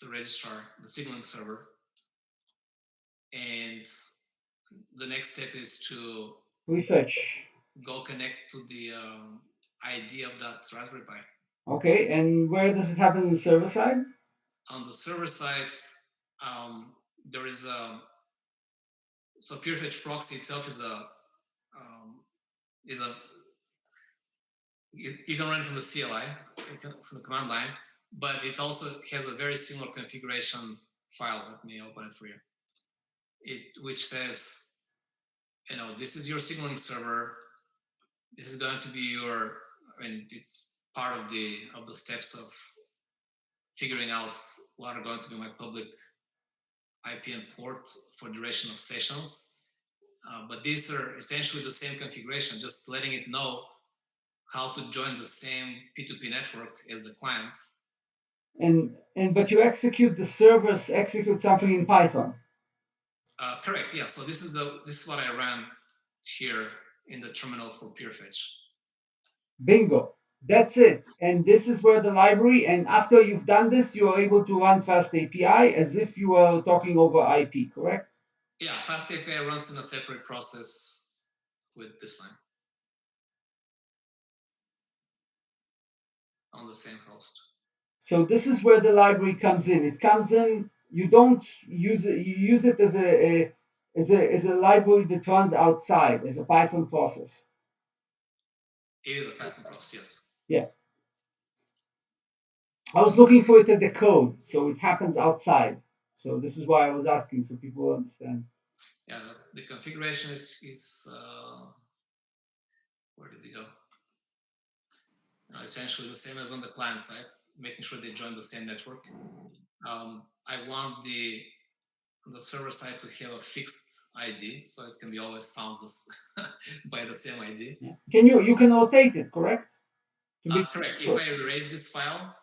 the registrar, the signaling server, and the next step is to
Prefetch.
go connect to the ID of that Raspberry Pi.
Okay, and where does it happen on the server side?
On the server side, there is so Prefetch proxy itself is you can run it from the CLI, from the command line, but it also has a very similar configuration file. Let me open it for you. Which says, this is your signaling server. This is going to be your, it's part of the steps of figuring out what are going to be my public IP and port for duration of sessions. But these are essentially the same configuration, just letting it know how to join the same P2P network as the client.
But you execute the servers execute something in Python.
Correct. Yeah. So this is what I ran here in the terminal for Prefetch.
Bingo. That's it. And this is where the library. And after you've done this, you are able to run Fast API as if you were talking over IP. Correct?
Yeah. Fast API runs in a separate process with this line on the same host.
So this is where the library comes in. It comes in. You don't use it. You use it as a library that runs outside as a Python process.
It is a Python process. Yes.
Yeah. I was looking for it in the code, so it happens outside. So this is why I was asking, so people understand.
Yeah, the configuration is where did it go? Essentially the same as on the client side, making sure they join the same network. I want the server side to have a fixed ID, so it can be always found by the same ID.
Yeah. You can rotate it, correct?
Correct. If I erase this file,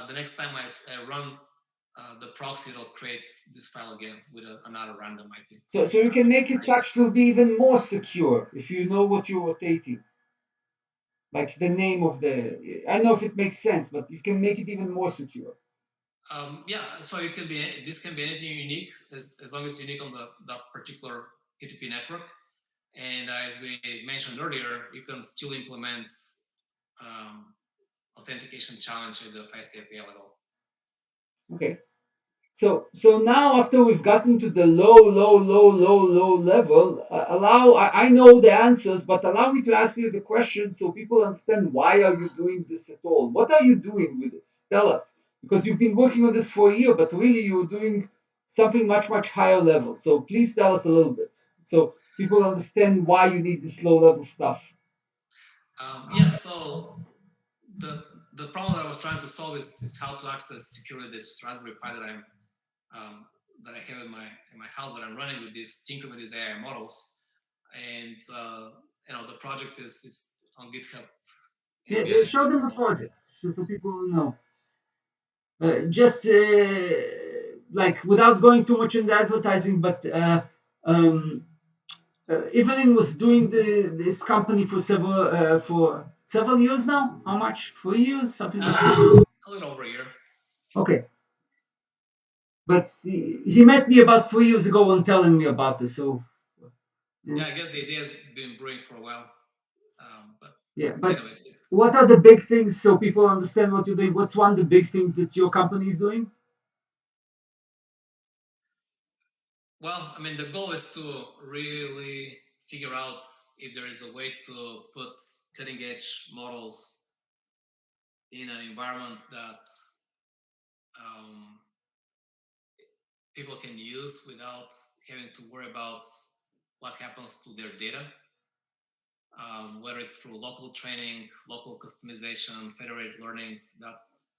the next time I run the proxy, it'll create this file again with another random IP.
So you can make it actually be even more secure if you know what you're rotating. Like the name of the, I don't know if it makes sense, but you can make it even more secure.
Yeah, so it can be, this can be anything unique as long as it's unique on that particular P2P network. And as we mentioned earlier, you can still implement authentication challenge at the Fast API level.
Okay. So now after we've gotten to the low level, I know the answers, but allow me to ask you the question so people understand why are you doing this at all? What are you doing with this? Tell us, because you've been working on this for a year, but really you're doing something much higher level. So please tell us a little bit so people understand why you need this low level stuff.
Yeah, so the problem that I was trying to solve is how to access securely this Raspberry Pi that that I have in my house that I'm running with this tinkering with these AI models, and the project is on GitHub.
Yeah, show them the project so people know. Just like without going too much into advertising, but Ivelin was doing this company for several years now. How much? 3 years, something like that.
A little over a year.
Okay, but he met me about 3 years ago and telling me about this. So
yeah, I guess the idea has been brewing for a while.
But
anyways,
what are the big things so people understand what you're doing? What's one of the big things that your company is doing?
Well, the goal is to really figure out if there is a way to put cutting edge models in an environment that people can use without having to worry about what happens to their data. whether it's through local training, local customization, federated learning. That's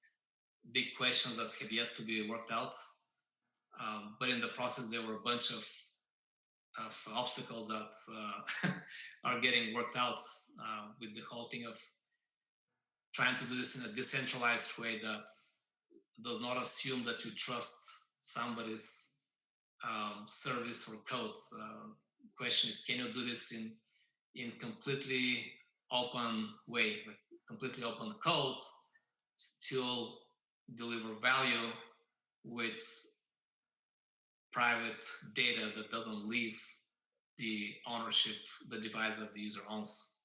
big questions that have yet to be worked out. But in the process, there were a bunch of obstacles that are getting worked out with the whole thing of trying to do this in a decentralized way that does not assume that you trust somebody's service or code. Question is, can you do this in completely open way, like completely open code, still deliver value with private data that doesn't leave the ownership, the device that the user owns.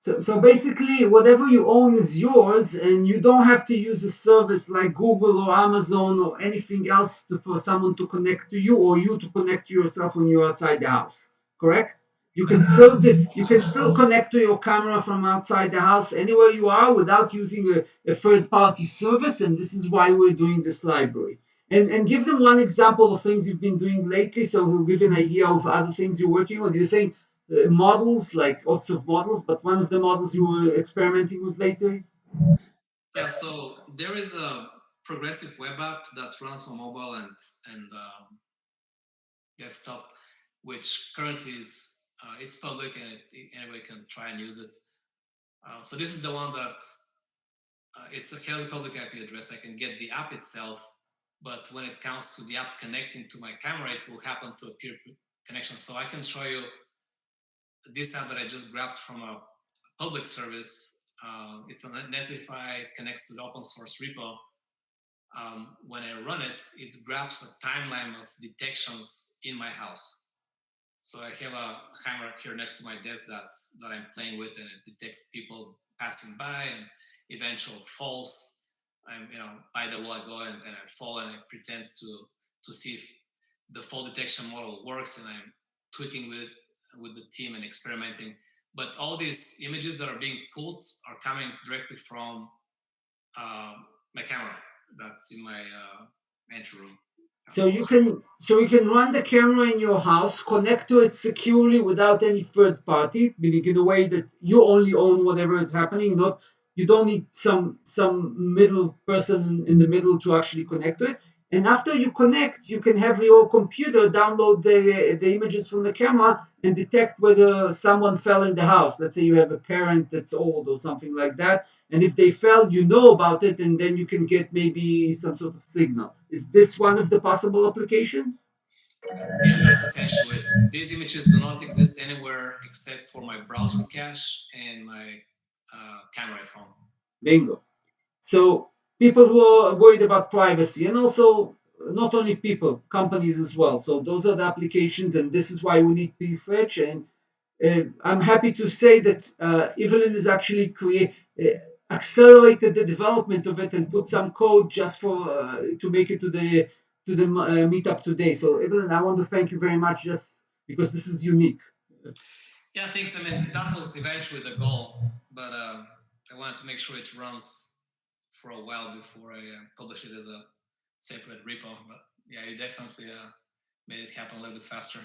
So basically, whatever you own is yours, and you don't have to use a service like Google or Amazon or anything else for someone to connect to you, or you to connect to yourself when you're outside the house. Correct? You can still connect to your camera from outside the house anywhere you are without using a third party service, and this is why we're doing this library. And give them one example of things you've been doing lately, so we'll give an idea of other things you're working with. You're saying models, like lots of models, but one of the models you were experimenting with later.
Yeah, so there is a progressive web app that runs on mobile and desktop, which currently is it's public and anybody can try and use it. So this is the one that it has a public IP address. I can get the app itself, but when it comes to the app connecting to my camera, it will happen to a peer connection. So I can show you this app that I just grabbed from a public service. It's a Netlify, connects to the open source repo. When I run it, it grabs a timeline of detections in my house. So I have a camera here next to my desk that I'm playing with, and it detects people passing by and eventual falls. I'm, by the wall I go and I fall, and I pretend to see if the fall detection model works, and I'm tweaking with the team and experimenting. But all these images that are being pulled are coming directly from my camera that's in my entry room.
So you can run the camera in your house, connect to it securely without any third party, meaning in a way that you only own whatever is happening. Not you don't need some middle person in the middle to actually connect to it. And after you connect, you can have your computer download the images from the camera and detect whether someone fell in the house. Let's say you have a parent that's old or something like that, and if they fell, you know about it, and then you can get maybe some sort of signal. Is this one of the possible applications?
Yeah, that's essentially it. These images do not exist anywhere except for my browser cache and my camera at home.
Bingo. So people who are worried about privacy, and also not only people, companies as well. So those are the applications, and this is why we need Prefetch. And I'm happy to say that Ivelin is actually accelerated the development of it and put some code just for to make it to the meetup today. So Ivelin, I want to thank you very much, just because this is unique.
Yeah, thanks. I mean, that was eventually the goal, but I wanted to make sure it runs for a while before I publish it as a separate repo. But yeah, you definitely made it happen a little bit faster.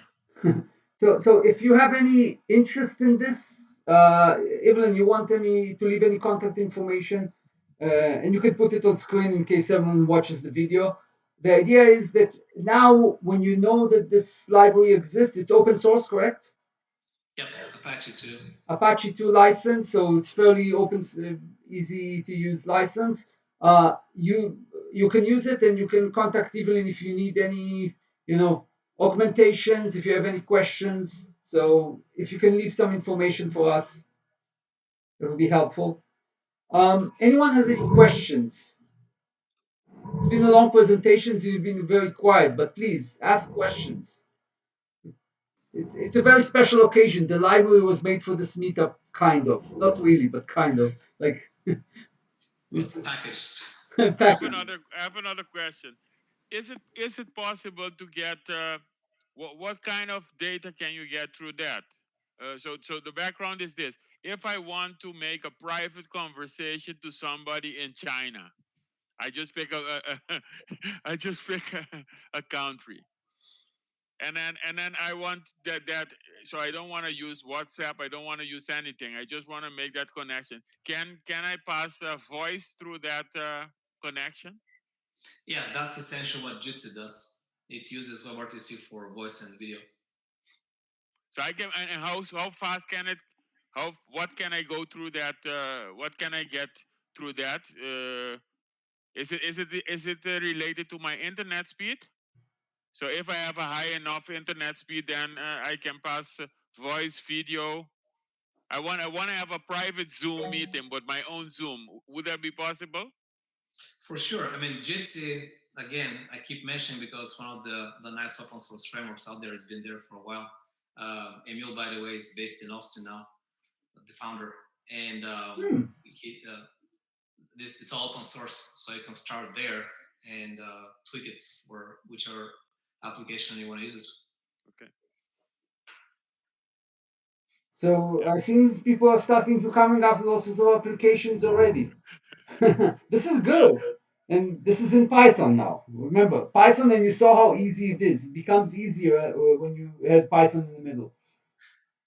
So if you have any interest in this, Evelyn, you want any to leave any contact information, and you can put it on screen in case someone watches the video. The idea is that now, when you know that this library exists, it's open source, correct?
Yep, Apache 2.
Apache 2 license, so it's fairly open, easy to use license. You can use it, and you can contact Evelyn if you need any, augmentations, if you have any questions. So if you can leave some information for us, it will be helpful. Anyone has any questions? It's been a long presentation, so you've been very quiet, but please ask questions. It's a very special occasion. The library was made for this meetup, kind of. Not really, but kind of. Like
Was packaged.
package.
I have another question. Is it possible to get what kind of data can you get through that? So the background is this: if I want to make a private conversation to somebody in China, I just pick I just pick a country. and then I want that so I don't want to use WhatsApp. I don't want to use anything. I just want to make that connection. Can I pass a voice through that connection?
Yeah, that's essentially what Jitsi does. It uses WebRTC for voice and video.
So I can, and how fast can it? What can I go through that? What can I get through that? Is it related to my internet speed? So if I have a high enough internet speed, then I can pass voice, video. I want to have a private Zoom meeting, but my own Zoom. Would that be possible?
For sure. I mean, Jitsi, again, I keep mentioning because one of the nice open source frameworks out there. It's been there for a while. Emil, by the way, is based in Austin now, the founder. And it's all open source, so you can start there and tweak it for whichever application you want to use it.
Okay.
So it seems people are starting to coming up with all sorts of applications already. This is good. And this is in Python now. Remember, Python, and you saw how easy it is. It becomes easier when you add Python in the middle.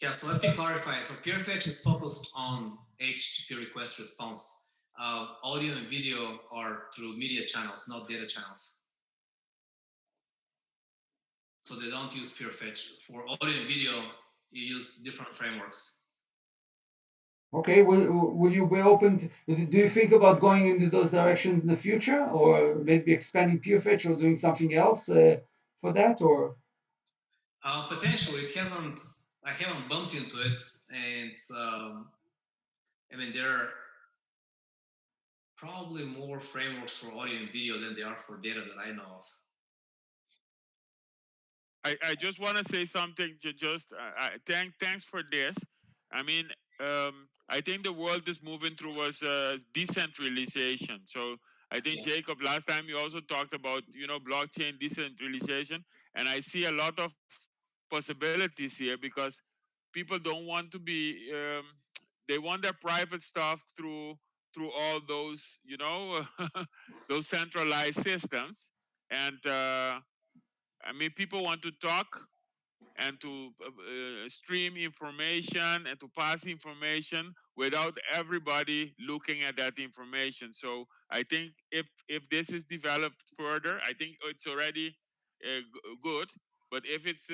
Yeah, so let me clarify. So Prefetch is focused on HTTP request response. Audio and video are through media channels, not data channels. So they don't use Prefetch. For audio and video, you use different frameworks.
Okay, will you be open to, do you think about going into those directions in the future, or maybe expanding Prefetch or doing something else for that, or?
Potentially, I haven't bumped into it, and I mean, there are probably more frameworks for audio and video than there are for data that I know of.
I just want to say something. Thanks for this. I mean, I think the world is moving towards decentralization. So I think Jacob, last time you also talked about blockchain decentralization, and I see a lot of possibilities here because people don't want to be. They want their private stuff through all those those centralized systems, and I mean, people want to talk and to stream information and to pass information without everybody looking at that information. So I think if this is developed further, I think it's already good. But if it's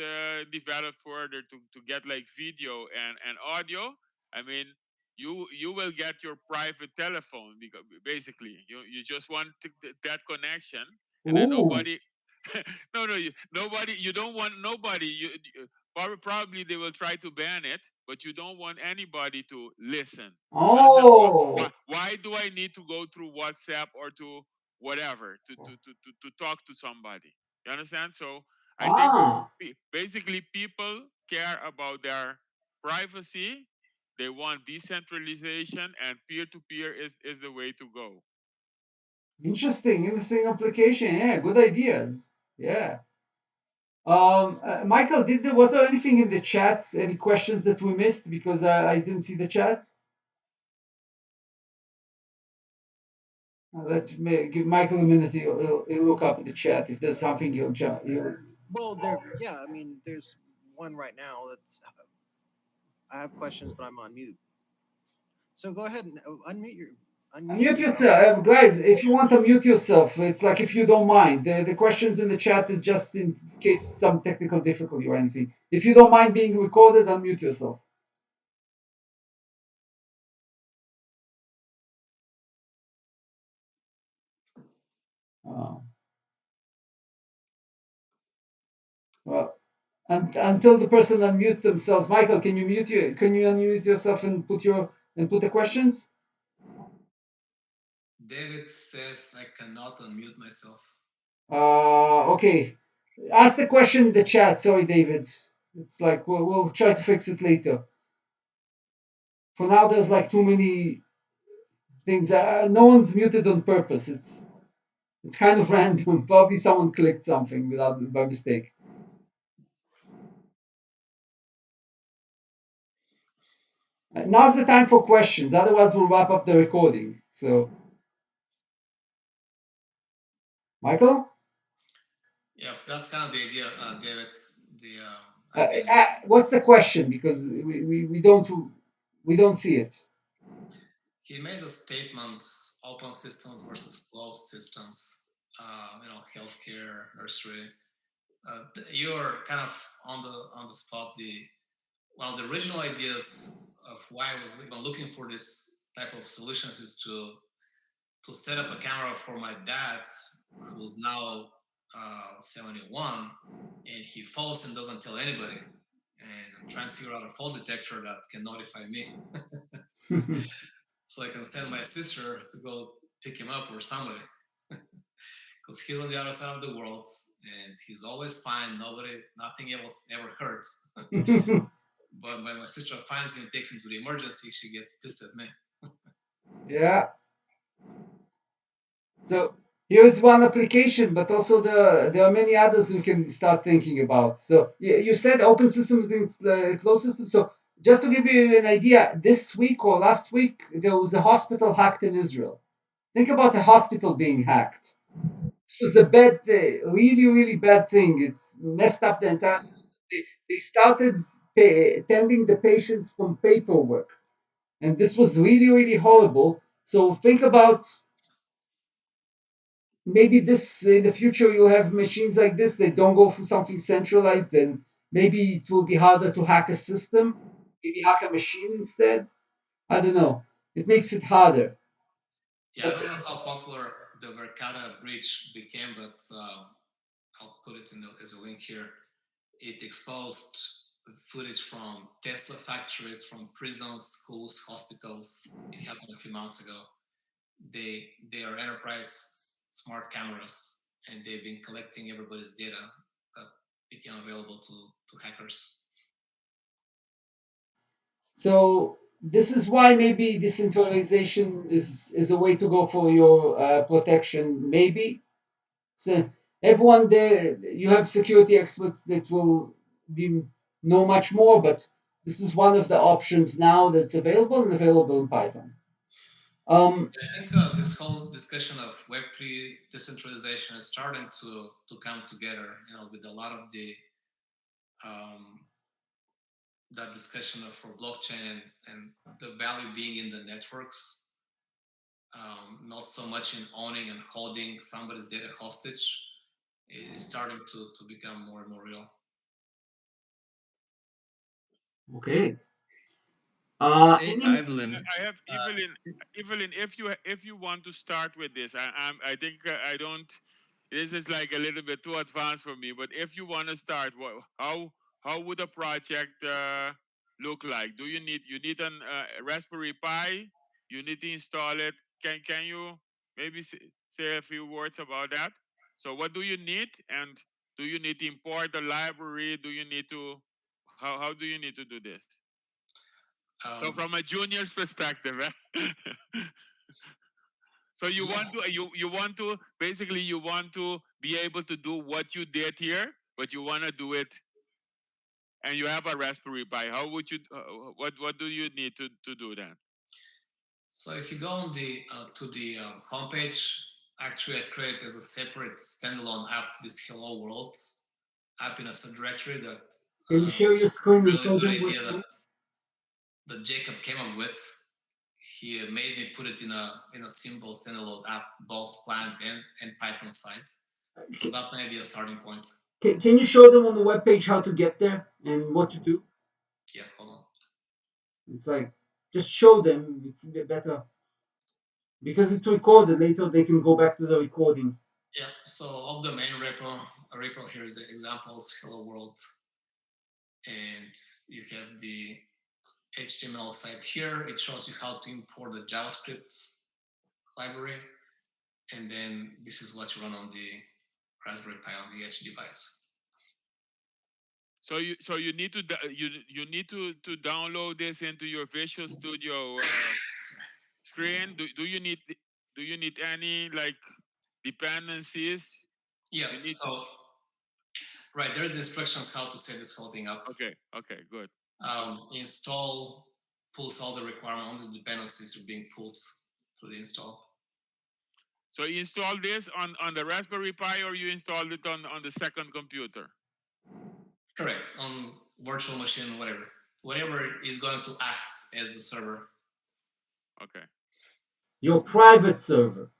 developed further to get like video and audio, I mean, you will get your private telephone because basically you just want that connection, and then
Ooh.
nobody no, nobody. You don't want nobody. Probably they will try to ban it, but you don't want anybody to listen. You understand?
Oh.
Why do I need to go through WhatsApp or to whatever to talk to somebody? You understand? So I think
Ah.
basically people care about their privacy. They want decentralization, and peer to peer is the way to go.
Interesting application. Yeah, good ideas. Yeah. Michael, was there anything in the chat? Any questions that we missed because I didn't see the chat? Let's give Michael a minute. He'll look up the chat. If there's something, he'll jump.
Well, yeah, I mean, there's one right now that's. I have questions, but I'm on mute. So go ahead and
Unmute yourself, guys. If you want to mute yourself, it's like if you don't mind. The questions in the chat is just in case some technical difficulty or anything. If you don't mind being recorded, unmute yourself. Well, until the person unmute themselves, Michael, can you unmute yourself and put the questions?
David says I cannot unmute myself.
Okay. Ask the question in the chat. Sorry, David. It's like we'll try to fix it later. For now, there's like too many things. No one's muted on purpose. It's kind of random. Probably someone clicked something by mistake. Now's the time for questions. Otherwise, we'll wrap up the recording. So, Michael?
Yeah, that's kind of the idea, David.
What's the question? Because we don't see it.
He made a statement: open systems versus closed systems. Healthcare, nursery. You're kind of on the spot. One of the original ideas of why I was even looking for this type of solutions is to set up a camera for my dad, who's now 71, and he falls and doesn't tell anybody. And I'm trying to figure out a fall detector that can notify me, so I can send my sister to go pick him up or somebody, because he's on the other side of the world and he's always fine. Nothing else ever hurts. But when my sister finds him, takes him to the emergency, she gets pissed at me.
Yeah. So here's one application, but also there are many others we can start thinking about. So you said open systems and closed systems. So just to give you an idea, this week or last week there was a hospital hacked in Israel. Think about a hospital being hacked. This was a bad, really, really bad thing. It's messed up the entire system. They started attending the patients from paperwork, and this was really, really horrible. So think about maybe this in the future you'll have machines like this that don't go for something centralized, then maybe it will be harder to hack a system, maybe hack a machine instead. I don't know. It makes it harder.
Yeah, I
But
don't know how popular the Verkada breach became, but I'll put it as a link here. It exposed footage from Tesla factories, from prisons, schools, hospitals. It happened a few months ago. They are enterprise smart cameras, and they've been collecting everybody's data that became available to hackers.
so this is why maybe decentralization is a way to go for your protection. Maybe so everyone there you have security experts that will be know much more, but this is one of the options now that's available and available in Python.
I think this whole discussion of Web3 decentralization is starting to come together. With a lot of um, that discussion for blockchain and the value being in the networks, not so much in owning and holding somebody's data hostage, is starting to become more and more real.
Okay.
Hey,
Any
Ivelin.
I have Evelyn. If you want to start with this, I think I don't. This is like a little bit too advanced for me. But if you want to start, how would a project look like? Do you need an Raspberry Pi? You need to install it. Can you maybe say a few words about that? So what do you need, and do you need to import the library? Do you need to how do you need to do this? So from a junior's perspective, so you
Yeah.
want to you want to basically you want to be able to do what you did here, but you want to do it, and you have a Raspberry Pi. How would you? What do you need to do that?
So if you go on to the homepage, actually I created as a separate standalone app this Hello World app in a subdirectory that
can you share your screen and
really
show
good
them what
idea
you
that Jacob came up with. He made me put it in a simple standalone app, both client and Python side. So that may be a starting point.
can you show them on the webpage how to get there and what to do?
Yeah, hold on.
It's like just show them. It's a bit better because it's recorded. Later they can go back to the recording.
Yeah, so of the main repo here is the examples, hello world. And you have the HTML site here. It shows you how to import the JavaScript library. And then this is what you run on the Raspberry Pi on the edge device.
So you need to you need to download this into your Visual Studio screen. Do you need any like dependencies?
Yes,
You need
so right, there's instructions how to set this whole thing up.
okay, good.
Install pulls all the requirement, all the dependencies are being pulled through the install.
So you install this on the Raspberry Pi, or you installed it on the second computer?
Correct. On virtual machine, whatever is going to act as the server.
Okay.
Your private server.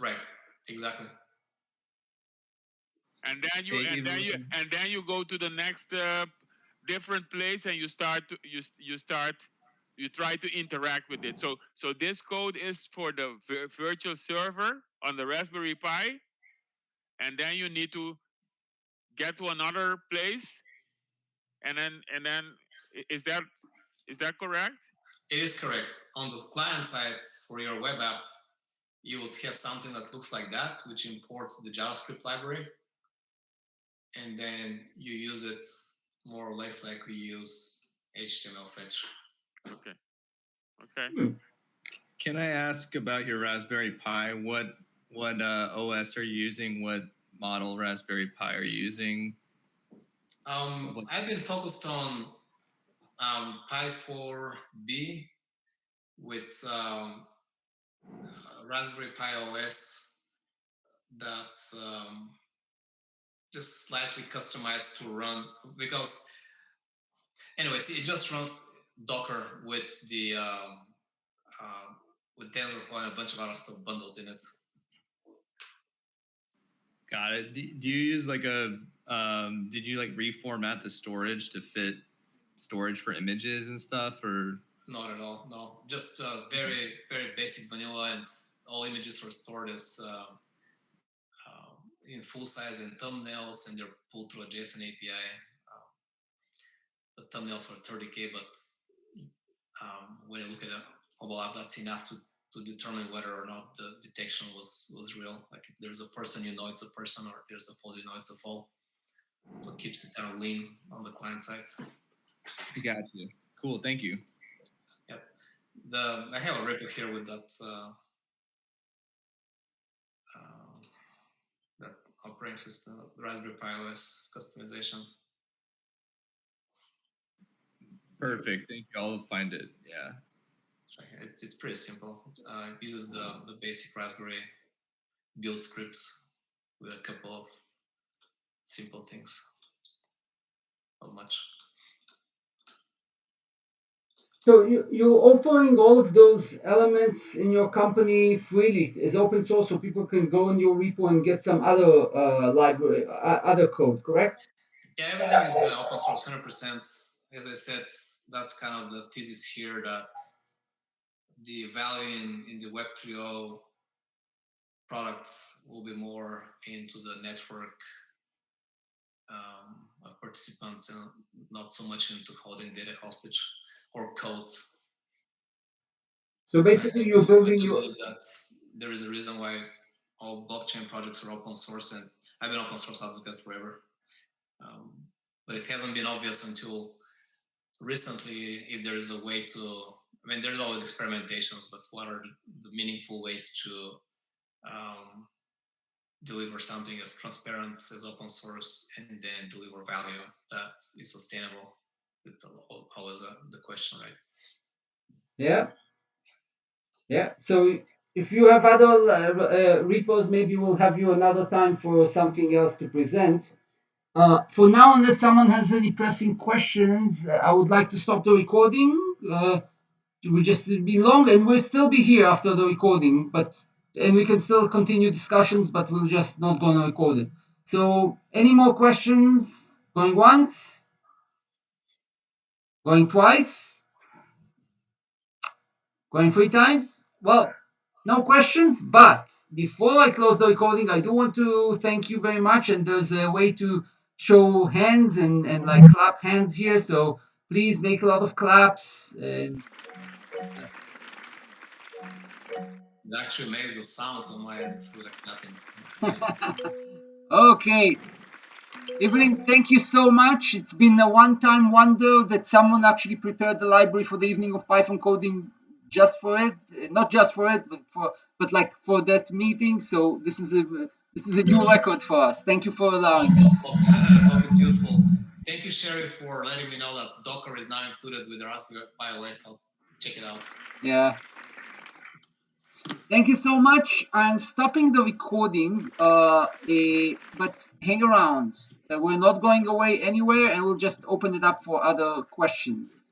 Right. Exactly.
And then you
Hey,
and then you go to the next different place, and you start to you try to interact with it. So this code is for the virtual server on the Raspberry Pi, and then you need to get to another place, and then is that correct?
It is correct. On the client side for your web app, you would have something that looks like that, which imports the JavaScript library, and then you use it more or less like we use HTML fetch.
Okay. Okay.
Can I ask about your Raspberry Pi? What OS are you using? What model Raspberry Pi are you using?
I've been focused on Pi 4B with Raspberry Pi OS that's just slightly customized to run, because anyways, it just runs Docker with the with TensorFlow and a bunch of other stuff bundled in it.
Got it. Do you use like a did you like reformat the storage to fit storage for images and stuff, or?
Not at all. No, just very basic vanilla, and all images are stored as in full size and thumbnails, and they're pulled through a JSON API. The thumbnails are 30K, but when you look at a mobile app, that's enough to determine whether or not the detection was real. Like if there's a person, you know it's a person, or if there's a fall, you know it's a fall. So it keeps it kind of lean on the client side.
Got you. Cool. Thank you.
Yep. I have a repo here with that that operating system, Raspberry Pi OS customization.
Perfect. Thank you. I'll find it. Yeah.
It's pretty simple. It uses the basic Raspberry build scripts with a couple of simple things. Just not much.
So you're offering all of those elements in your company freely as open source, so people can go in your repo and get some other library, other code, correct?
Yeah, everything is open source, 100%. As I said, that's kind of the thesis here, that the value in the Web 3.0 products will be more into the network of participants, and not so much into holding data hostage or code.
So basically, you're building your.
That there is a reason why all blockchain projects are open source, and I've been open source advocate forever. But it hasn't been obvious until recently if there is a way to. I mean, there's always experimentations, but what are the meaningful ways to deliver something as transparent as open source, and then deliver value that is sustainable? It's always the question, right?
Yeah. Yeah. So if you have other repos, maybe we'll have you another time for something else to present. For now, unless someone has any pressing questions, I would like to stop the recording. It will just be long, and we'll still be here after the recording, and we can still continue discussions, but we're just not going to record it. So, any more questions? Going once? Going twice? Going 3 times? Well, no questions, but before I close the recording, I do want to thank you very much, and there's a way to show hands and like clap hands here, so please make a lot of claps. And
It actually makes the sounds on my end with a clapping. It's really
okay. Ivelin, thank you so much. It's been a one-time wonder that someone actually prepared the library for the evening of Python coding just for it. Not just for it, but like for that meeting. So this is a new record for us. Thank you for allowing us.
hope it's useful. Thank you, Sherry, for letting me know that Docker is now included with the Raspberry Pi OS. I'll check it out.
Yeah. Thank you so much. I'm stopping the recording, but hang around. We're not going away anywhere, and we'll just open it up for other questions.